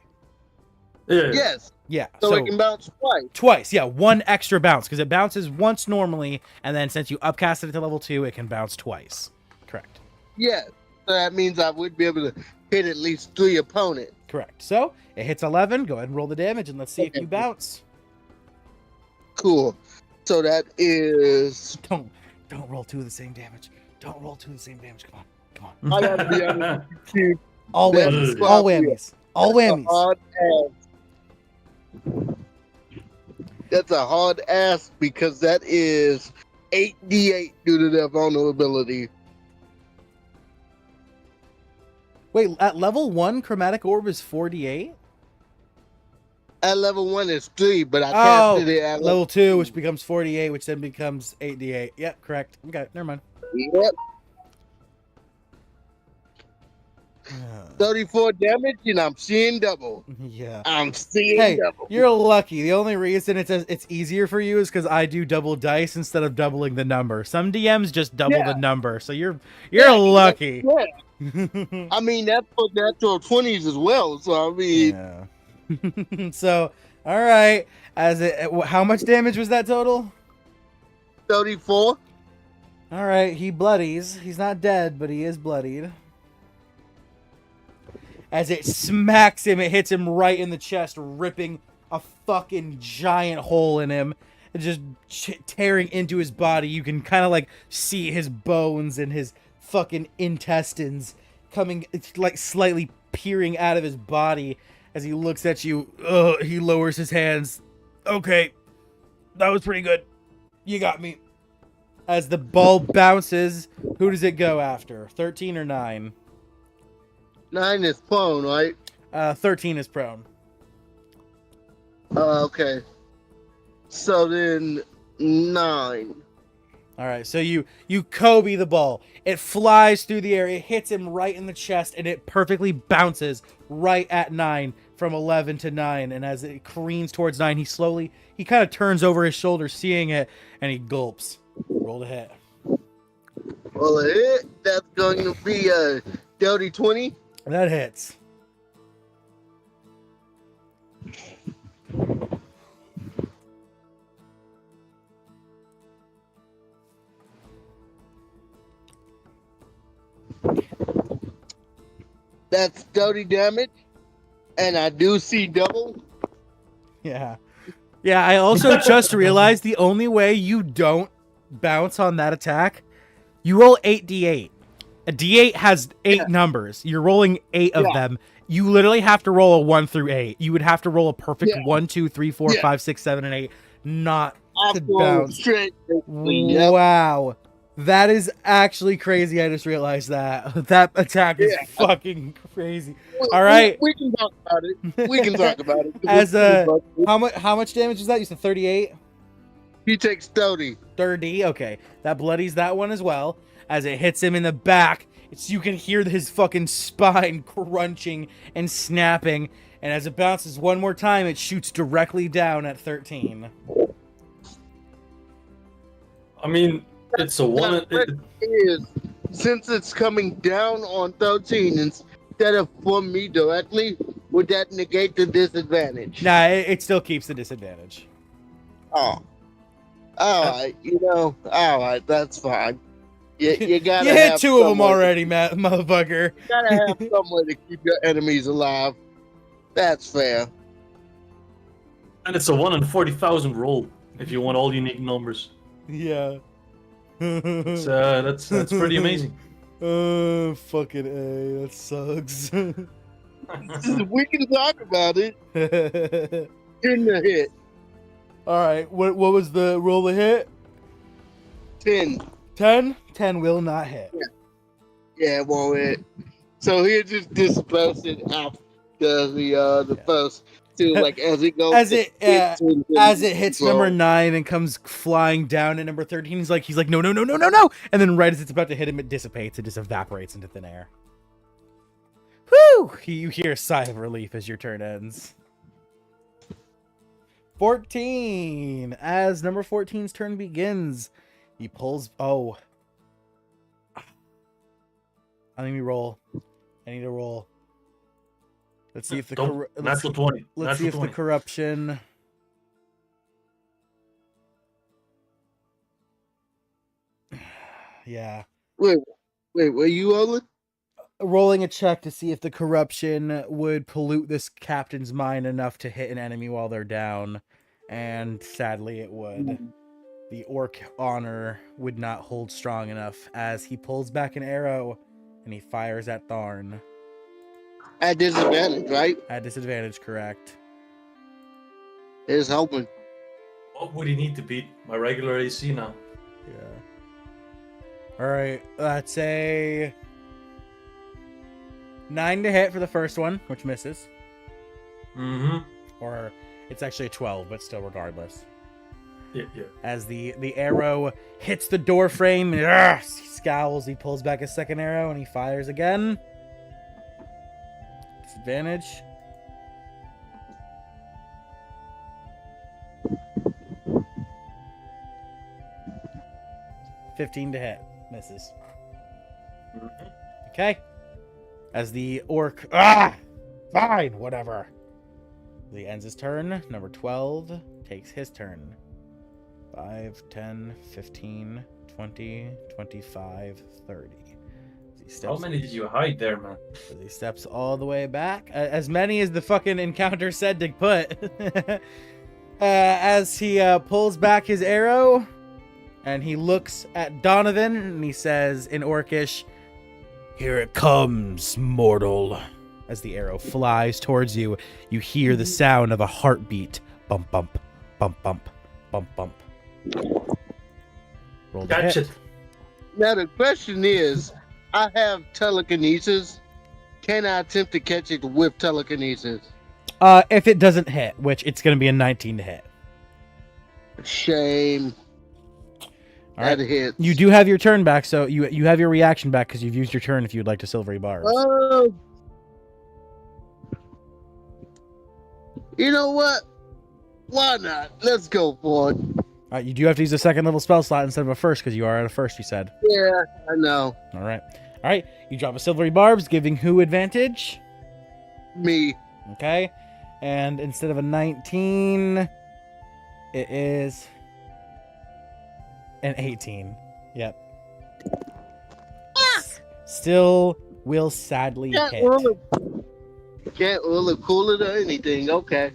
Yeah. Yes. Yeah, So it can bounce twice. twice. Yeah, 1 extra bounce because it bounces once normally, and then since you upcast it to level 2, it can bounce twice. Correct. Yes. So that means I would be able to hit at least 3 opponents. Correct. So it hits 11. Go ahead and roll the damage, and let's see if you bounce. Cool. So that is... Don't roll 2 of the same damage. Don't roll 2 of the same damage. Come on. I gotta be honest with you. All That's whammies. probably All whammies. All whammies. Hard ass. That's a hard ass because that is 8d8 due to their vulnerability. Wait, at level 1, chromatic orb is 4d8? At level 1 is 3, but I Oh, casted it at level 2, which becomes 48, which then becomes 8d8. Yep, correct. Okay, never mind. Yep. 34 damage, and I'm seeing double. Yeah. I'm seeing Hey, double. you're lucky. The only reason it's easier for you is because I do double dice instead of doubling the number. Some DMs just double the number, so you're lucky. Yeah. I mean, that's for natural 20s as well. So I mean, Yeah. So, all right. How much damage was that total? 34. All right, he bloodies. He's not dead, but he is bloodied. As it smacks him, it hits him right in the chest, ripping a fucking giant hole in him, and just tearing into his body. You can kind of like see his bones and his fucking intestines coming, like slightly peering out of his body as he looks at you. He lowers his hands. Okay, that was pretty good. You got me. As the ball bounces, who does it go after? 13 or 9? 9 is prone, right? 13 is prone. Okay. So then 9. All right, so you Kobe the ball. It flies through the air. It hits him right in the chest, and it perfectly bounces right at 9 from 11 to 9. And as it careens towards 9, he kind of turns over his shoulder, seeing it, and he gulps. Roll the hit. Well, a hit. That's going to be a dirty 20. That hits. That's 30 damage, and I do see double. Yeah. Yeah, I also just realized the only way you don't bounce on that attack, you roll 8d8. A d8 has 8 numbers. You're rolling 8 of them. You literally have to roll a 1 through 8. You would have to roll a perfect 1, 2, 3, 4, 5, 6, 7, and 8, not to bounce. Straight. Wow. That is actually crazy. I just realized that. That attack is fucking crazy. All right. We can talk about it. We can talk about it. As how much damage is that? You said 38? He takes 30. 30. Okay. That bloodies that one as well. As it hits him in the back, you can hear his fucking spine crunching and snapping. And as it bounces one more time, it shoots directly down at 13. I mean, it's a one. Since it's coming down on 13 instead of from me directly, would that negate the disadvantage? Nah, it still keeps the disadvantage. Oh. Alright, alright, that's fine. You gotta you hit 2 of them way already, motherfucker. You gotta have some way to keep your enemies alive. That's fair. And it's a 1 in 40,000 roll if you want all unique numbers. Yeah. That's pretty amazing. Fucking A, that sucks. We can talk about it. In the hit. Alright, what was the roll the hit? 10. 10? 10 will not hit. Yeah, it won't hit. So he'll just disperse it after the first two, like as it goes. As it hits number 9 and comes flying down at number 13, he's like no, and then right as it's about to hit him, it dissipates. It just evaporates into thin air. Whew! You hear a sigh of relief as your turn ends. 14. As number 14's turn begins, he pulls. Oh, I need to roll. Let's see if the natural 20. Let's see if the corruption. Yeah. Wait, were you rolling? Rolling a check to see if the corruption would pollute this captain's mind enough to hit an enemy while they're down, and sadly it would. The orc honor would not hold strong enough as he pulls back an arrow and he fires at Tharn. At disadvantage, right? At disadvantage, correct. It's hoping. What would he need to beat my regular AC now? Yeah. Alright, that's a 9 to hit for the first one, which misses. Mm-hmm. Or It's actually a 12, but still, regardless. Yeah. As the arrow hits the door frame, he scowls. He pulls back his second arrow and he fires again. Disadvantage. $15 to hit. Misses. Okay. As the orc, fine, whatever. He ends his turn. Number 12 takes his turn. 5, 10, 15, 20, 25, 30. How many did you hide there, man? He steps all the way back. As many as the fucking encounter said to put. As he pulls back his arrow, and he looks at Donovan, and he says in Orcish, "Here it comes, mortal." As the arrow flies towards you, you hear the sound of a heartbeat. Bump, bump, bump, bump, bump, bump. Roll the Catch hit. it. Now the question is, I have telekinesis. Can I attempt to catch it with telekinesis? If it doesn't hit, which it's going to be a 19 to hit. Shame. All right. That hits. You do have your turn back, so you have your reaction back because you've used your turn if you'd like to silvery barbs. You know what? Why not? Let's go for it. All right, you do have to use a second level spell slot instead of a first because you are at a first, you said. Yeah, I know. All right. You drop a silvery barbs, giving who advantage? Me. Okay. And instead of a 19, it is an 18. Yep. Still will sadly hit. Can't really cool it or anything. Okay.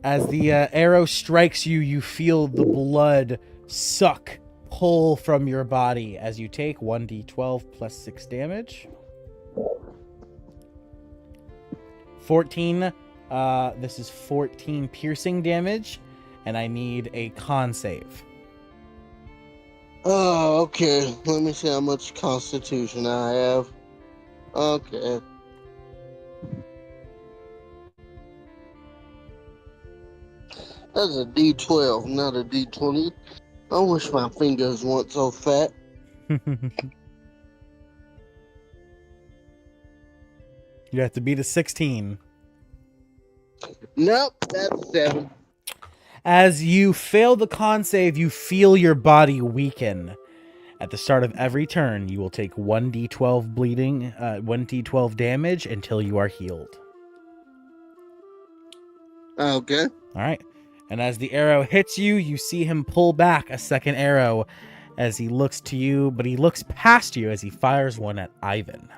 As the arrow strikes you, you feel the blood pull from your body as you take 1d12 plus 6 damage. 14. This is 14 piercing damage, and I need a con save. Oh, okay. Let me see how much constitution I have. Okay. That's a D12, not a D20. I wish my fingers weren't so fat. You have to beat a 16. Nope, that's 7. As you fail the con save, you feel your body weaken. At the start of every turn, you will take 1d12 bleeding, 1d12 damage until you are healed. Okay. All right. And as the arrow hits you, you see him pull back a second arrow as he looks to you, but he looks past you as he fires one at Ivan.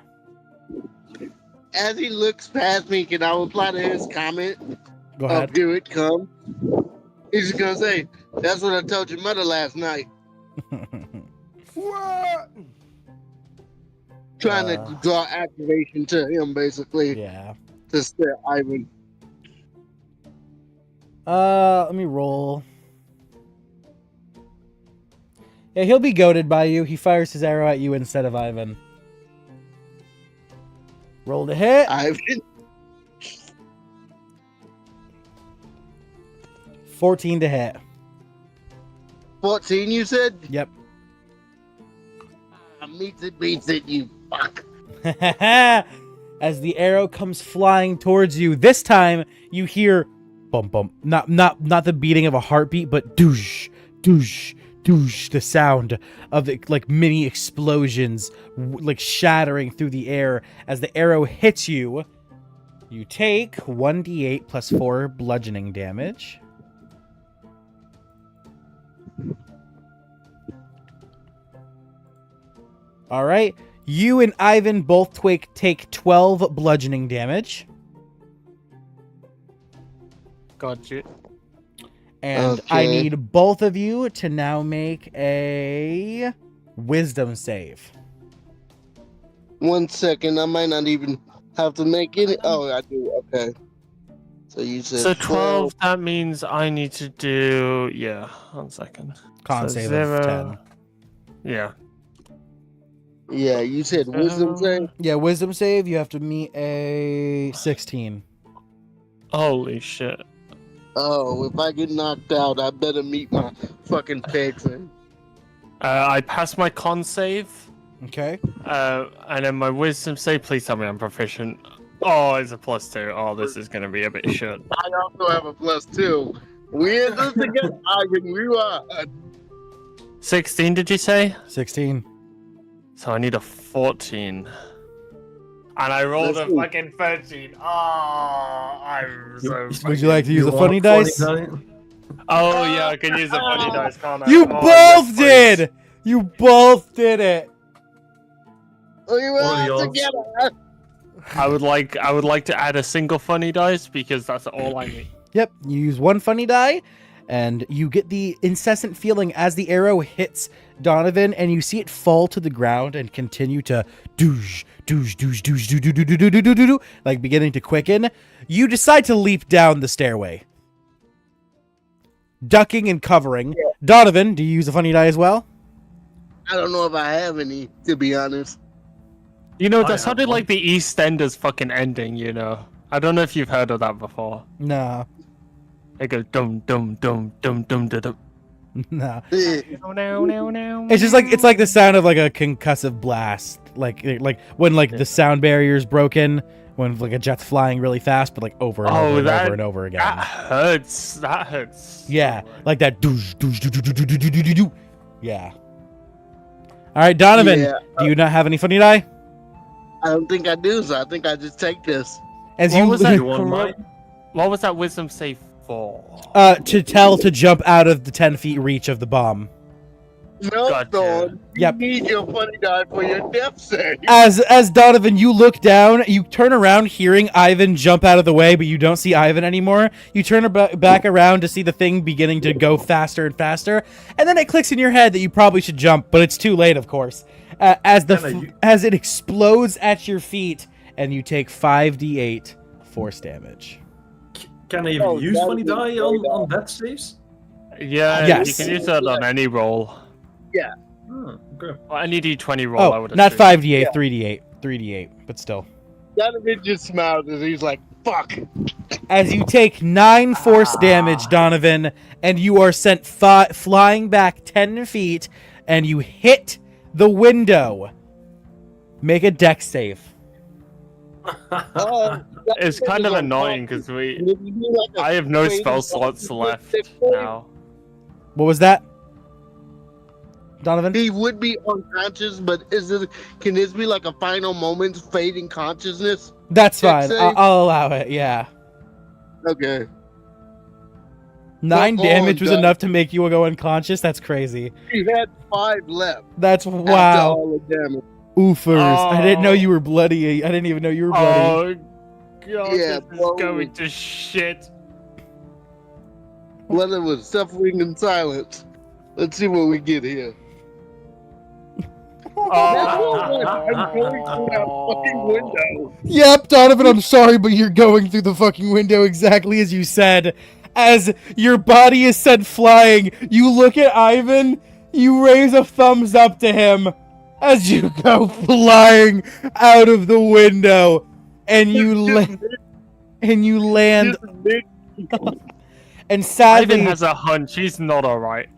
As he looks past me, can I reply to his comment? Go ahead. Here it comes. He's just gonna say, "That's what I told your mother last night." What? Trying to draw activation to him, basically, Yeah. to scare Ivan. Let me roll. Yeah, he'll be goaded by you. He fires his arrow at you instead of Ivan. Roll to hit. Ivan. 14 to hit. 14, you said? Yep. Meets it, you fuck. As the arrow comes flying towards you, this time you hear bump bump. Not the beating of a heartbeat, but doosh, doosh, doosh, the sound of the, like mini explosions like shattering through the air. As the arrow hits you, you take 1d8 plus 4 bludgeoning damage. All right. You and Ivan both take 12 bludgeoning damage. Got you. And I need both of you to now make a wisdom save. 1 second, I might not even have to make any. Oh, I do. Okay. So you said So 12, that means I need to do, 1 second. Con So save 0. of 10. Yeah. Yeah, you said wisdom save? Yeah, wisdom save, you have to meet a 16. Holy shit. Oh, if I get knocked out, I better meet my fucking patron. I passed my con save. Okay. And then my wisdom save. Please tell me I'm proficient. Oh, it's a +2. Oh, this is gonna be a bit shit. I also have a +2. We in this together. I can rewind. 16, did you say? 16. So I need a 14. And I rolled a fucking 13. Oh, I'm so. Would you like to use a want funny dice? Oh yeah, I can use a funny dice, can't I? You Oh, both yes, please. did! You both did it! We were Or all the together. I would like to add a single funny dice because that's all I need. Yep, you use one funny die, and you get the incessant feeling as the arrow hits Donovan, and you see it fall to the ground and continue to doosh, doosh, doosh, doosh, doo, doo, doo, doo, doo, doo, doo, doo, like beginning to quicken. You decide to leap down the stairway. Ducking and covering. Donovan, do you use a funny die as well? I don't know if I have any, to be honest. You know, I that have sounded one. like the EastEnders fucking ending, you know. I don't know if you've heard of that before. Nah. It goes dum dum dum dum dum dum dum. Nah. Eh, It's just like it's like the sound of like a concussive blast, like when like the sound barrier's broken, when like a jet's flying really fast, but like over and over and over and over again. That hurts. That hurts. Yeah, like that. Doosh, doosh, doo, doo, doo, doo, doo, doo, doo, doo. Yeah. All right, Donovan. Yeah. Do you not have any funny die? I don't think I do, so I think I just take this. As What you was that? You want mine? What was that wisdom save for? to tell to jump out of the 10 feet reach of the bomb. No, Gotcha. Thorn. You Yep. need your funny die for your death save. As Donovan, you look down, you turn around, hearing Ivan jump out of the way, but you don't see Ivan anymore. You turn back around to see the thing beginning to go faster and faster, and then it clicks in your head that you probably should jump, but it's too late, of course. As it explodes at your feet, and you take 5d8 force damage. Can I even Oh, use that funny would be die great, on death saves? Yeah, Yes. you can use that on any roll. Oh, okay. Well, any d20 roll, I Oh, would not assume. 5d8, Yeah. 3d8, but still. Donovan just smiled as he's like, fuck. As you take 9 force damage, Donovan, and you are sent flying back 10 feet, and you hit the window. Make a dex save. Oh, It's kind of annoying because I have no spell slots left now. What was that, Donovan? He would be unconscious, but can this be like a final moment fading consciousness? That's dex fine. save? I'll allow it, yeah. Okay. 9 Go damage on, was Doc. enough to make you go unconscious? That's crazy. He had 5 left. That's After wow. all the damage. Oofers. I didn't know Oh. you were bloody. I didn't even know you were bloody. Oh, God, Yeah, this is bro. going to shit. Well, it was suffering in silence. Let's see what we get here. Oh. I'm going through that fucking window. Yep, Donovan, I'm sorry, but you're going through the fucking window exactly as you said. As your body is sent flying, you look at Ivan, you raise a thumbs up to him as you go flying out of the window, and you land, and Ivan sadly, has a hunch. He's not alright.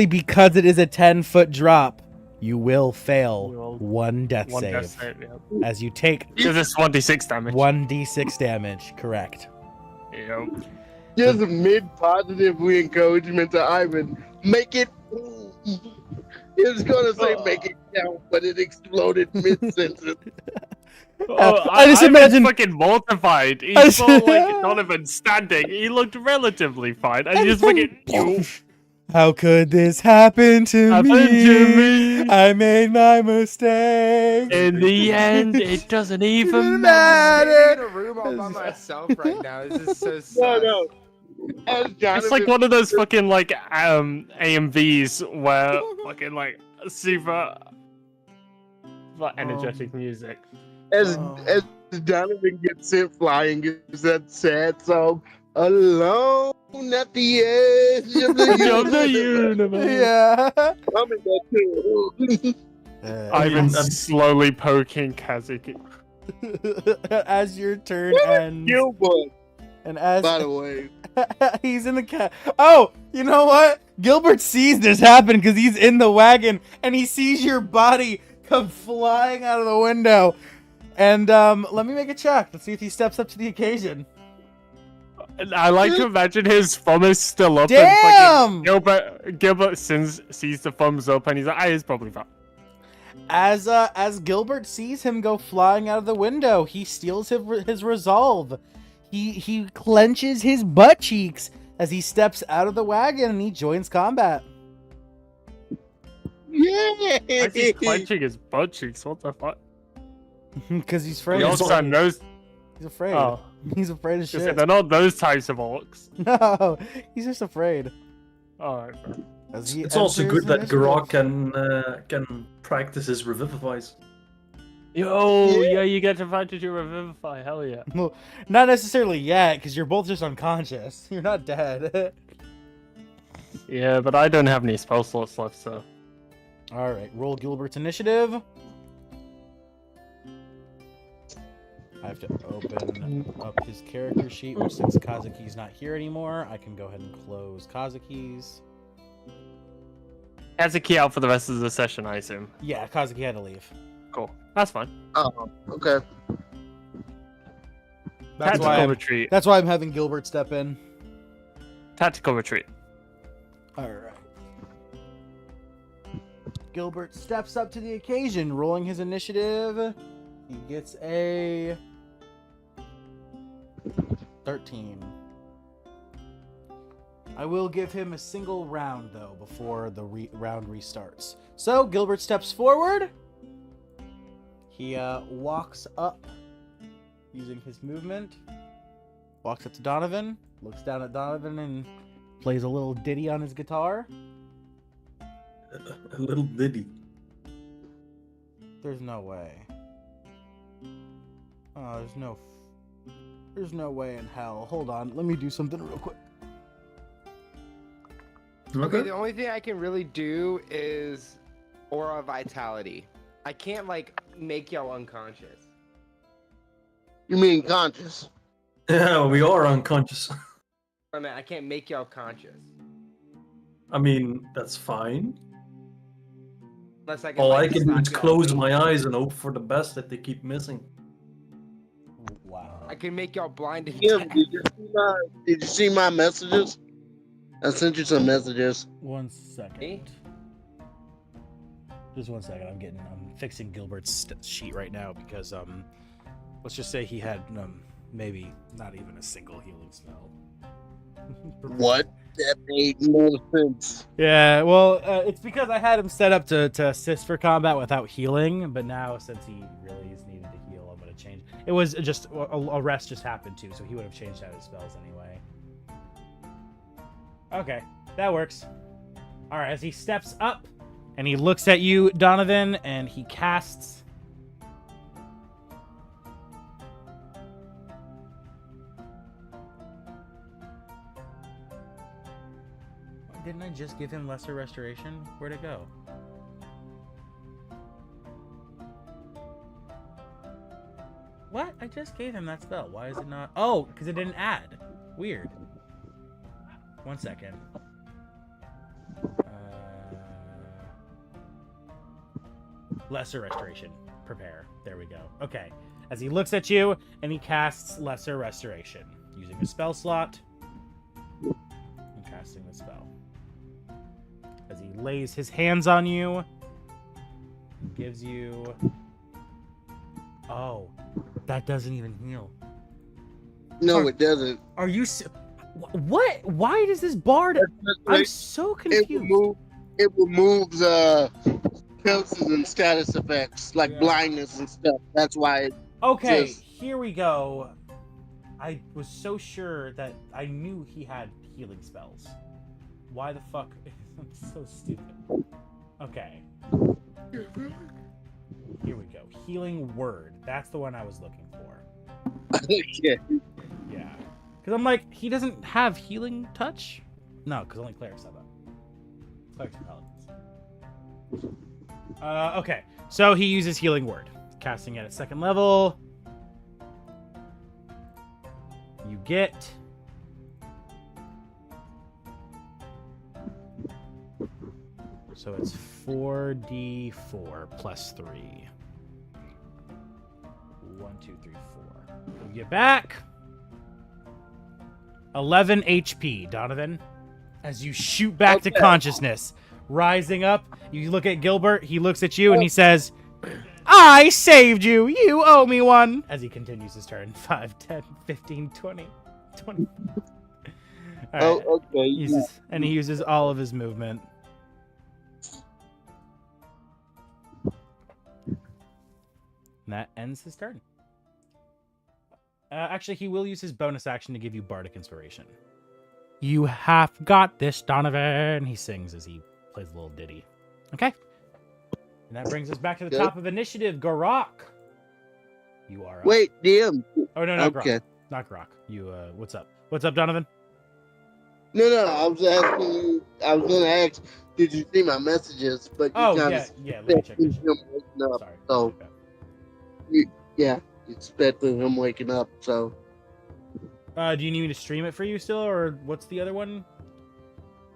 because it is a 10-foot drop, you will fail one death One save death save, yeah. as you take Because it's 1d6 damage. 1d6 damage. Correct. Yep. Just mid-positive encouragement to Ivan. Make it. He was gonna say make it count, but it exploded mid-sentence. Oh, I just Ivan's imagine- fucking mortified. He I saw just- like Donovan standing. He looked relatively fine, and he just fucking. How could this happen to Happened me? to me. I made my mistake. In the end, it doesn't even I'm matter. in a room all by myself right now. This is so No, sus. no. As Jonathan, It's like one of those fucking like AMVs where fucking like super like energetic music. as Jonathan gets sent flying, is that sad song? Alone at the edge of the Of the universe. Yeah. I'm in that too. Ivan's slowly poking Kazuki. As your turn ends, Gilbert. And as By the way, he's in the cat. Oh, you know what? Gilbert sees this happen because he's in the wagon and he sees your body come flying out of the window. And let me make a check. Let's see if he steps up to the occasion. I like to imagine his thumb is still up. Damn! And Gilbert sees the thumbs up and he's like, he's probably fine. As Gilbert sees him go flying out of the window, he steals his resolve. He clenches his butt cheeks as he steps out of the wagon and he joins combat. yeah. Why is he clenching his butt cheeks? What the fuck? Because he's The afraid. old son knows. He's afraid. Oh, He's afraid of shit. they're not those types of orcs. No, he's just afraid. Alright. As he It's also enters good that initiative. Grok can practice his revivifies. Yeah, you get to practice your revivify. Hell yeah. Well, not necessarily yet, because you're both just unconscious. You're not dead. Yeah, but I don't have any spell slots left, so. All right, roll Gilbert's initiative. I have to open up his character sheet, which since Kazuki's not here anymore, I can go ahead and close Kazuki's. Has a key out for the rest of the session, I assume. Yeah, Kazuki had to leave. Cool. That's fine. Oh, okay. That's Tactical why, retreat. that's why I'm having Gilbert step in. Tactical retreat. All right. Gilbert steps up to the occasion, rolling his initiative. He gets a 13. I will give him a single round, though, before the round restarts. So, Gilbert steps forward. He walks up using his movement. Walks up to Donovan, looks down at Donovan, and plays a little ditty on his guitar. A little ditty. There's no way. Oh, there's no way in hell. Hold on, let me do something real quick. Okay, the only thing I can really do is aura vitality. I can't like make y'all unconscious. You mean conscious? Yeah, we are unconscious. I mean, I can't make y'all conscious I mean, that's fine. unless I can. All like, I can do slap is y'all close awake. my eyes and hope for the best that they keep missing. Wow. I can make y'all blind and Yeah, deaf. did you see my messages? I sent you some messages. 1 second. Me? Just 1 second. I'm fixing Gilbert's sheet right now because let's just say he had maybe not even a single healing spell. What? That made no sense. Yeah, well, it's because I had him set up to assist for combat without healing, but now since he really is needed to heal, I'm gonna change. It was just a rest just happened too, so he would have changed out his spells anyway. Okay, that works. All right, as he steps up and he looks at you, Donovan, and he casts. Didn't I just give him lesser restoration? Where'd it go? What? I just gave him that spell. Why is it not? Oh, because it didn't add. Weird. 1 second. Lesser restoration. Prepare. There we go. Okay. As he looks at you and he casts lesser restoration using a spell slot. I'm casting the spell. As he lays his hands on you, he gives you. Oh, that doesn't even heal. No, it doesn't. Are you? What? Why does this bard? I'm so confused. It removes curses and status effects like Yeah. blindness and stuff. That's why it Okay, just- here we go. I was so sure that I knew he had healing spells. Why the fuck? I'm so stupid. Okay. Here we go. Healing word. That's the one I was looking for. yeah. Yeah. Because I'm like, he doesn't have healing touch? No, because only clerics have that. Clerics and paladins. Okay. So he uses healing word. Casting it at 2nd level. You get. So it's 4d4 plus 3. 1, 2, 3, 4. You get back 11 HP, Donovan, as you shoot back to consciousness. Rising up, you look at Gilbert, he looks at you, and he says, I saved you! You owe me one! As he continues his turn. 5, 10, 15, 20, 20. All right. Okay. And he uses all of his movement. And that ends his turn. Actually, he will use his bonus action to give you Bardic Inspiration. You have got this, Donovan, he sings as he plays a little ditty. Okay. And that brings us back to the top of initiative. Garok. You are up. Wait, DM. Oh, no, not Okay. Grok. Not Grok. You, what's up? What's up, Donovan? No, I was asking you. I was gonna ask, did you see my messages? But you Oh, kinda yeah, let me check him this shit. waking up. Sorry. So yeah, it's better him waking up. So Do you need me to stream it for you still, or what's the other one?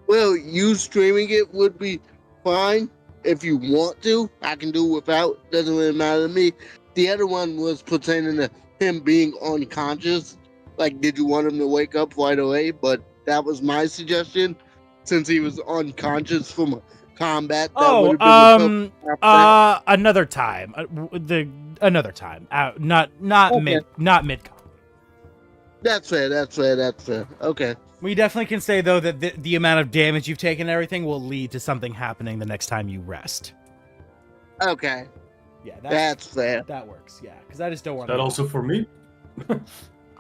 well, you streaming it would be fine if you want to. I can do without. Doesn't really matter to me. The other one was pertaining to him being unconscious. Like, did you want him to wake up right away? But that was my suggestion, since he was unconscious from combat. That would've been Another time. Another time. Not Okay. mid. That's fair. Okay. We definitely can say though that the amount of damage you've taken and everything will lead to something happening the next time you rest. Okay. Yeah, That's fair. that works. Yeah, because I just don't want That also for me?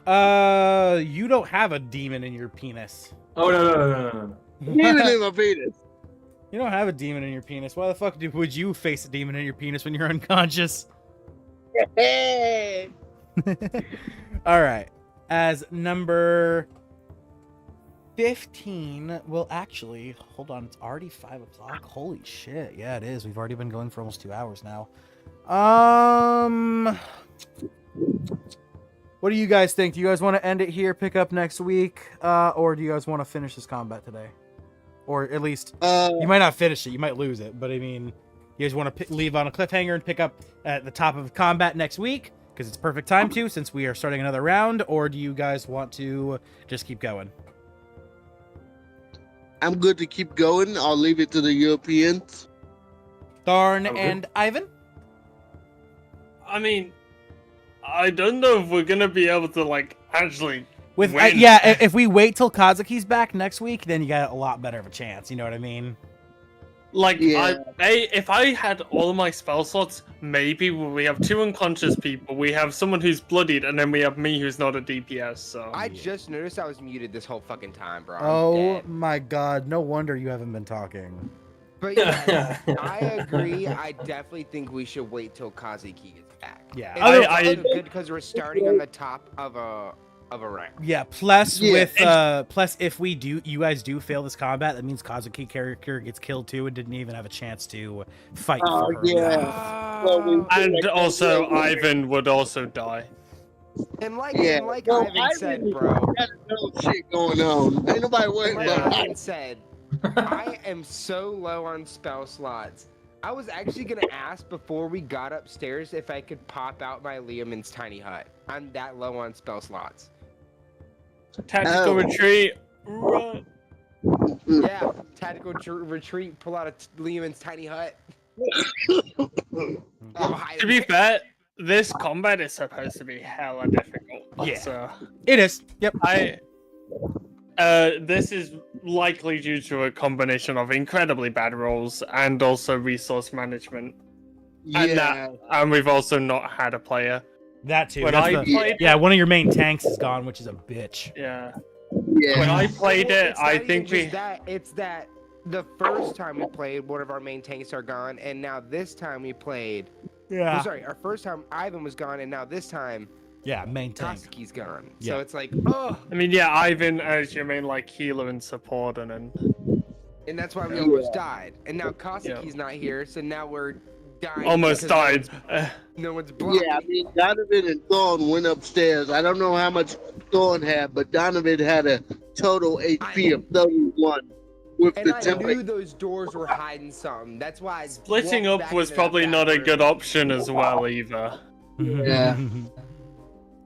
You don't have a demon in your penis. Oh, no. Even in my penis. You don't have a demon in your penis. Why the fuck would you face a demon in your penis when you're unconscious? Hey. All right. As number 15, well, actually, hold on. It's already 5 o'clock. Holy shit. Yeah, it is. We've already been going for almost 2 hours now. What do you guys think? Do you guys want to end it here, pick up next week? Or do you guys want to finish this combat today? Or at least, you might not finish it. You might lose it. But, I mean, you guys want to leave on a cliffhanger and pick up at the top of combat next week? Because it's perfect time to, since we are starting another round. Or do you guys want to just keep going? I'm good to keep going. I'll leave it to the Europeans. Tharn Okay. and Ivan? I mean, I don't know if we're gonna be able to like actually With win. if we wait till Kazuki's back next week, then you got a lot better of a chance. You know what I mean? Like, Yeah. if I had all of my spell slots, maybe we have 2 unconscious people, we have someone who's bloodied, and then we have me who's not a DPS. So I just noticed I was muted this whole fucking time, bro. I'm Oh dead. my god, no wonder you haven't been talking. But yeah, I agree. I definitely think we should wait till Kazuki gets back. Yeah. And I- it's also good because we're starting on the top of a rank. Yeah, plus Yeah. with plus if you guys do fail this combat, that means Kazuki character gets killed too and didn't even have a chance to fight Oh, for her. yeah. Well, we- and also Ivan would also die. And like Yeah. Well, Ivan said, really bro. got no shit going on. Ain't nobody worried Like about Ivan that. said, I am so low on spell slots. I was actually gonna ask before we got upstairs if I could pop out my Liamon's tiny hut. I'm that low on spell slots. Tactical Oh. retreat. Run. Yeah, tactical retreat. Pull out Liamon's tiny hut. To be fair, this combat is supposed to be hella difficult. Yeah. So It is. Yep. this is likely due to a combination of incredibly bad rolls and also resource management. Yeah. And we've also not had a player. That too. When That's I the- played, yeah, one of your main tanks is gone, which is a bitch. yeah. Yeah. When I played it, It's I not even think we. just that. It's that the first time we played, one of our main tanks are gone, and now this time we played. Yeah. I'm sorry, our first time Ivan was gone, and now this time Yeah, main tank. Kazuki's gone. Yeah. So it's like, oh, I mean, yeah, Ivan as your main like healer and support, and then and that's why we almost died. And now Kazuki's not here, so now we're dying. almost because died. No one's blocking. Yeah, I mean, Donovan and Thorn went upstairs. I don't know how much Thorn had, but Donovan had a total HP of 31 with And the I temper. knew those doors were hiding something. That's why I Splitting walked up back was into that probably back not a room. good option as well either. Yeah.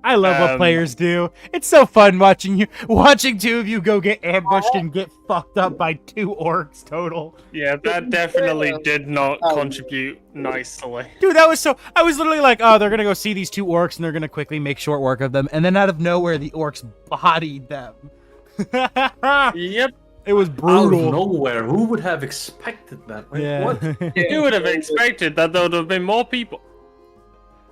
I love what players do. It's so fun watching two of you go get ambushed and get fucked up by 2 orcs total. Yeah, that definitely did not contribute nicely. Dude, that was so. I was literally like, oh, they're gonna go see these 2 orcs and they're gonna quickly make short work of them. And then out of nowhere, the orcs bodied them. Yep. It was Out of brutal. nowhere, who would have expected that? Like, Yeah. What? You would have expected that there would have been more people.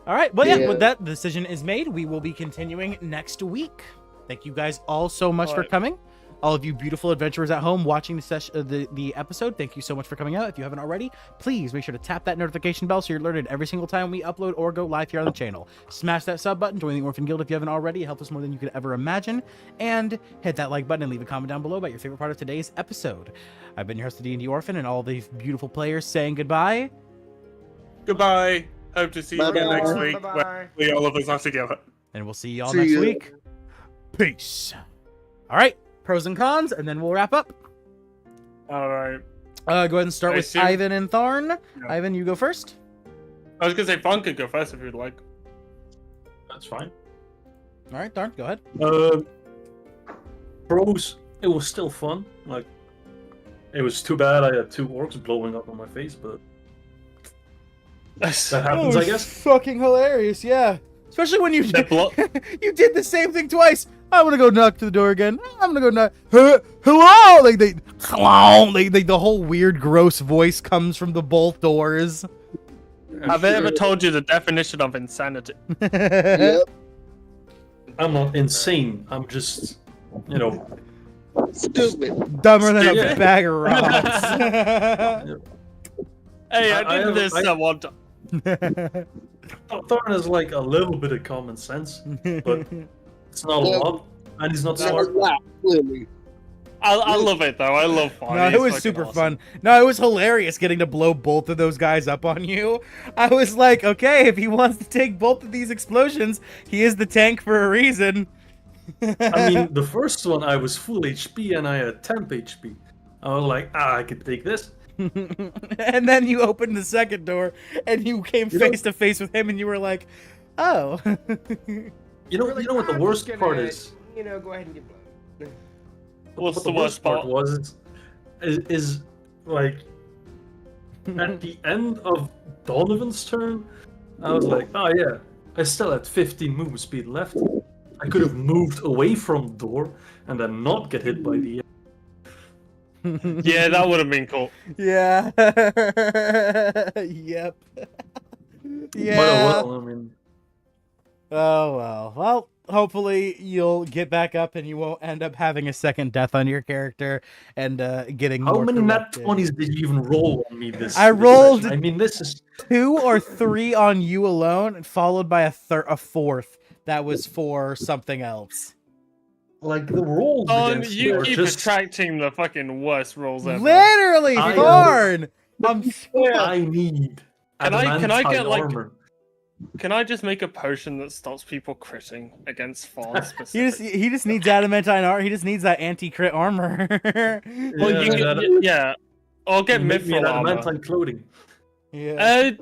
All right. Well, yeah, Yeah. with that, the decision is made. We will be continuing next week. Thank you guys all so much for Alright. coming. All of you beautiful adventurers at home watching the episode, thank you so much for coming out. If you haven't already, please make sure to tap that notification bell so you're alerted every single time we upload or go live here on the channel. Smash that sub button, join the Orphan Guild if you haven't already. It helps us more than you could ever imagine. And hit that like button and leave a comment down below about your favorite part of today's episode. I've been your host, the D&D Orphan, and all these beautiful players saying goodbye. Goodbye. Hope to see you again Bye-bye. next week when Bye-bye. we all of us are together. And we'll see y'all See next ya. week. Peace. All right, pros and cons, and then we'll wrap up. All right. Go ahead and start I with assume- Ivan and Tharn. Yeah. Ivan, you go first. I was gonna say Fun could go first if you'd like. That's fine. All right, Tharn, go ahead. Pros, it was still fun. Like, it was too bad I had 2 orcs blowing up on my face, but that happens, I guess. Fucking hilarious, yeah. Especially when you The blo- you did the same thing twice. I'm gonna go knock to the door again. I'm gonna go knock. Hello, hello. The whole weird, gross voice comes from the both doors. Have I ever told you the definition of insanity? Yep. I'm not insane. I'm just, you know, Stupid. Dumber than a Yeah. bag of rocks. Hey, I I did have- this I- one time. Thorn has like a little bit of common sense, but it's not a Yeah. lot, and he's not That smart. was loud, clearly. I love it though. I love fun. No, it It's was fucking super awesome. fun. No, it was hilarious getting to blow both of those guys up on you. I was like, okay, if he wants to take both of these explosions, he is the tank for a reason. I mean, the first one I was full HP and I had temp HP. I was like, I could take this. And then you opened the second door and you came You know- face to face with him and you were like, oh. You know what the I'm worst just part gonna, is? You know, go ahead and get blown. What's What the worst part? was is like at the end of Donovan's turn, I was like, oh yeah, I still had 15 move speed left. I could have moved away from the door and then not get hit by the. Yeah, that would have been cool. Yeah. Yep. Yeah. But oh well, I mean, Oh, well. Well, hopefully you'll get back up and you won't end up having a second death on your character and getting how more many nat corrupted. 20s did you even roll on me this? I this rolled- session? I mean, this is 2 or 3 on you alone, followed by a fourth that was for something else. like the rolls Oh, against you are keep just. attracting the fucking worst rolls ever. Literally, I- Thorn! I'm I need. Can I get, adamantine like, armor. Can I just make a potion that stops people critting against Fawn specifically? he just needs adamantine armor. He just needs that anti-crit armor. Well, Yeah, you that- can, yeah. Or get make me an mithril armor. adamantine clothing. Yeah.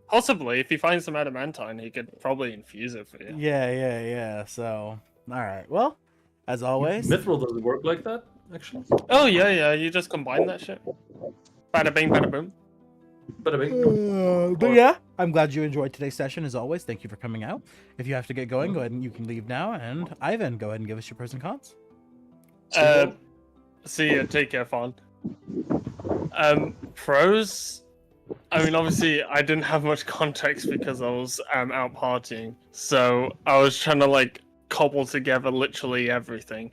Possibly, if he finds some adamantine, he could probably infuse it for you. Yeah. So, all right. Well, as always, Mithril doesn't work like that, actually. Oh yeah, you just combine that shit. Bada bing, bada boom. But I mean, but yeah, I'm glad you enjoyed today's session. As always, thank you for coming out. If you have to get going, go ahead and you can leave now. And Ivan, go ahead and give us your pros and cons. See ya, take care, Fawn. Pros. I mean, obviously, I didn't have much context because I was out partying, so I was trying to like cobble together literally everything.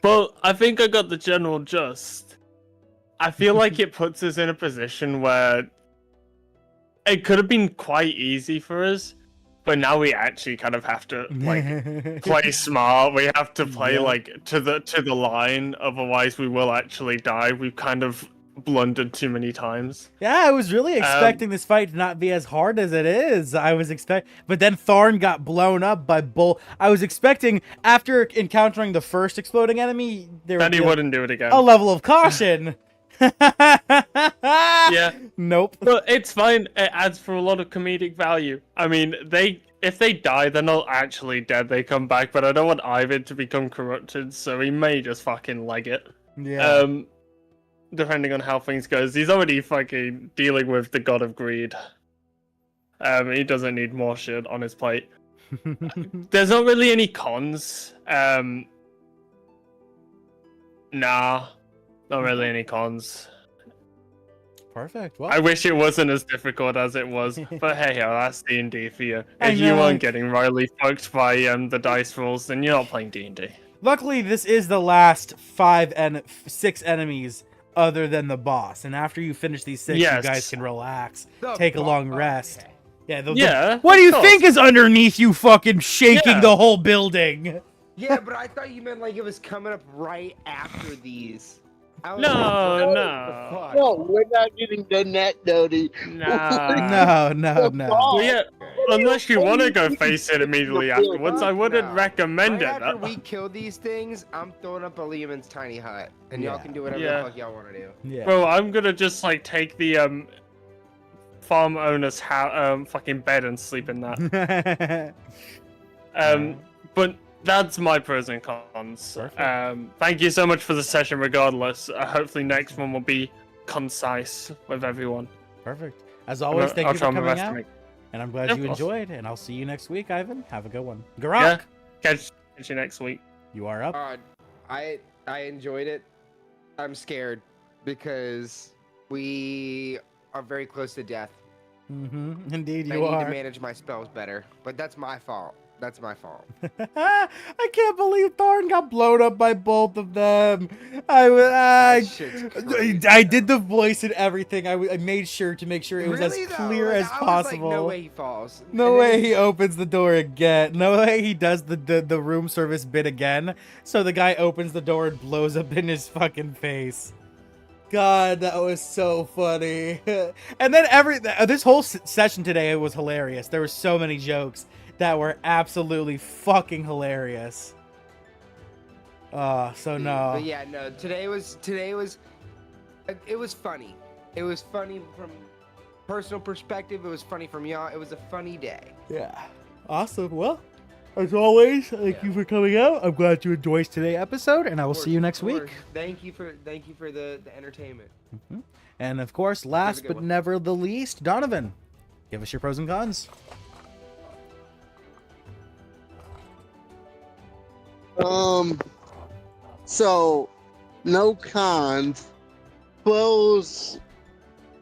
But I think I got the general gist. I feel like it puts us in a position where it could have been quite easy for us, but now we actually kind of have to like play smart. We have to play Yeah. like to the line, otherwise we will actually die. We've kind of blundered too many times. Yeah, I was really expecting this fight to not be as hard as it is. But then Tharn got blown up by I was expecting, after encountering the first exploding enemy, there would Then he be wouldn't do it again. a level of caution. Yeah. Nope. But it's fine. It adds for a lot of comedic value. I mean, if they die, they're not actually dead. They come back, but I don't want Ivan to become corrupted, so he may just fucking leg it. Yeah. Depending on how things goes. He's already fucking dealing with the god of greed. He doesn't need more shit on his plate. There's not really any cons. Nah, not really any cons. Perfect. Well, I wish it wasn't as difficult as it was, but hey, that's D&D for you. I If you know. aren't getting royally fucked by the dice rolls, then you're not playing D&D. luckily, this is the last 6 enemies other than the boss. And after you finish these 6, Yes. you guys can relax, The take a boss. long rest. Okay. Yeah. Yeah. What do you of course. think is underneath you fucking shaking Yeah. the whole building? Yeah, but I thought you meant like it was coming up right after these. I was No, like, what no. the fuck? No, we're not getting done that dirty. Nah. No. Well, yeah, unless you want to go face it immediately afterwards, I wouldn't No. recommend Right it. after we kill these things, I'm throwing up a Lehman's tiny hut, and y'all Yeah. can do whatever Yeah. the fuck y'all want to do. Yeah. Bro, I'm gonna just like take the farm owner's fucking bed and sleep in that. But that's my pros and cons. Perfect. Thank you so much for the session regardless. Hopefully next one will be concise with everyone. Perfect. As always, thank I'll you try for my coming best to out. make. And I'm glad Of you course. enjoyed. And I'll see you next week, Ivan. Have a good one. Yeah, Garak, catch you next week. you are up. I enjoyed it. I'm scared because we are very close to death. Indeed, I you need to are. manage my spells better, but that's my fault. That's my fault. I can't believe Tharn got blown up by both of them. That shit's crazy, I did the voice and everything. I made sure to make sure it was Really, as though? clear Like, as I was possible. like, no way he falls. No And then way he opens the door again. No way he does the room service bit again. So the guy opens the door and blows up in his fucking face. God, that was so funny. And then this whole session today was hilarious. There were so many jokes that were absolutely fucking hilarious. So no. But yeah, no. Today was it was funny. It was funny from personal perspective. It was funny from y'all. It was a funny day. Yeah. Awesome. Well, as always, thank you for coming out. I'm glad you enjoyed today's episode, and I will see you next week. Thank you for the entertainment. And of course, last good but one. never the least, Donovan, give us your pros and cons. So no cons. Pros.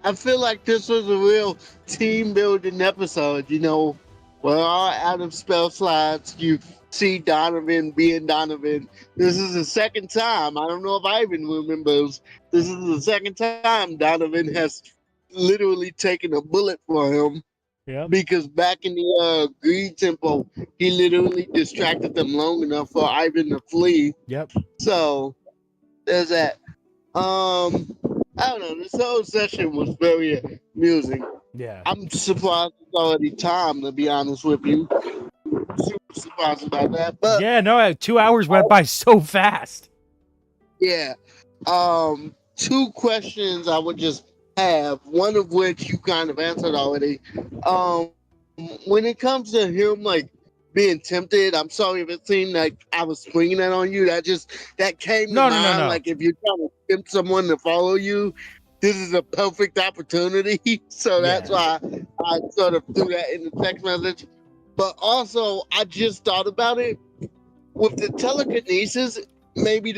I feel like this was a real team building episode, you know. We're all out of spell slots. You see Donovan being Donovan. This is the second time. I don't know if Ivan remembers. This is the second time Donovan has literally taken a bullet for him. Yep. Because back in the Greed Temple, he literally distracted them long enough for Ivan to flee. Yep. So there's that. I don't know. This whole session was very amusing. Yeah. I'm surprised it's already time, to be honest with you. Super surprised about that. But Yeah, no, 2 hours went by so fast. yeah. Two questions I would just have, one of which you kind of answered already. When it comes to him like being tempted, I'm sorry if it seemed like I was springing that on you. That came to No, mind. no. Like if you're trying to tempt someone to follow you, this is a perfect opportunity. So that's why I sort of threw that in the text message. But also, I just thought about it with the telekinesis. Maybe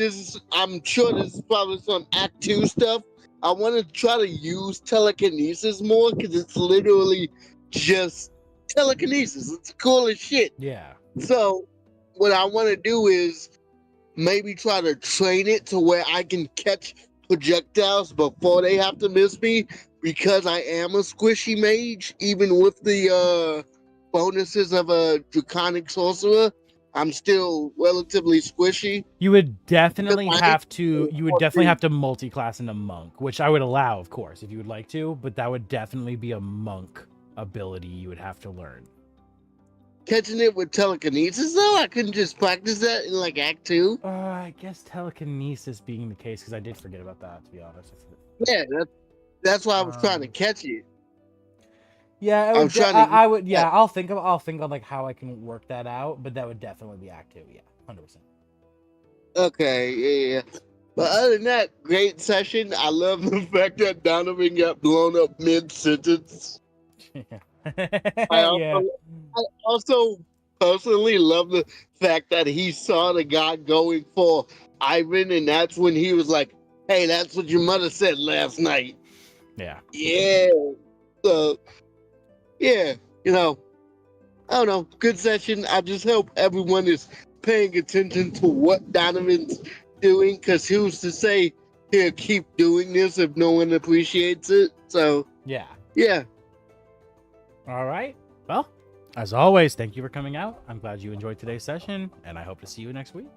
I'm sure this is probably some Act 2 stuff. I want to try to use telekinesis more because it's literally just telekinesis. It's cool as shit. Yeah. So what I want to do is maybe try to train it to where I can catch projectiles before they have to miss me, because I am a squishy mage, even with the bonuses of a draconic sorcerer. I'm still relatively squishy. You would definitely I- have to. You would definitely have to multi-class into monk, which I would allow, of course, if you would like to. But that would definitely be a monk ability you would have to learn. Catching it with telekinesis, though, I couldn't just practice that in like Act 2. I guess telekinesis being the case, because I did forget about that. To be honest. Yeah, that's why I was trying to catch it. Yeah, I'm trying to- I would. Yeah, I'll think on like how I can work that out. But that would definitely be Act 2. Yeah, 100%. Okay, yeah. But other than that, great session. I love the fact that Donovan got blown up mid-sentence. I also personally love the fact that he saw the guy going for Ivan, and that's when he was like, "Hey, that's what your mother said last night." Yeah. Yeah. So, yeah, I don't know. Good session. I just hope everyone is paying attention to what Donovan's doing, because who's to say he'll keep doing this if no one appreciates it? So, Yeah. yeah. All right. Well, as always, thank you for coming out. I'm glad you enjoyed today's session, and I hope to see you next week.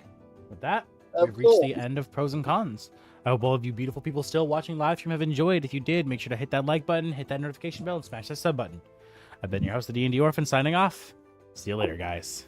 With that, we've reached the end of pros and cons. I hope all of you beautiful people still watching live stream have enjoyed. If you did, make sure to hit that like button, hit that notification bell, and smash that sub button. I've been your host, the D&D Orphan, signing off. See you later, guys.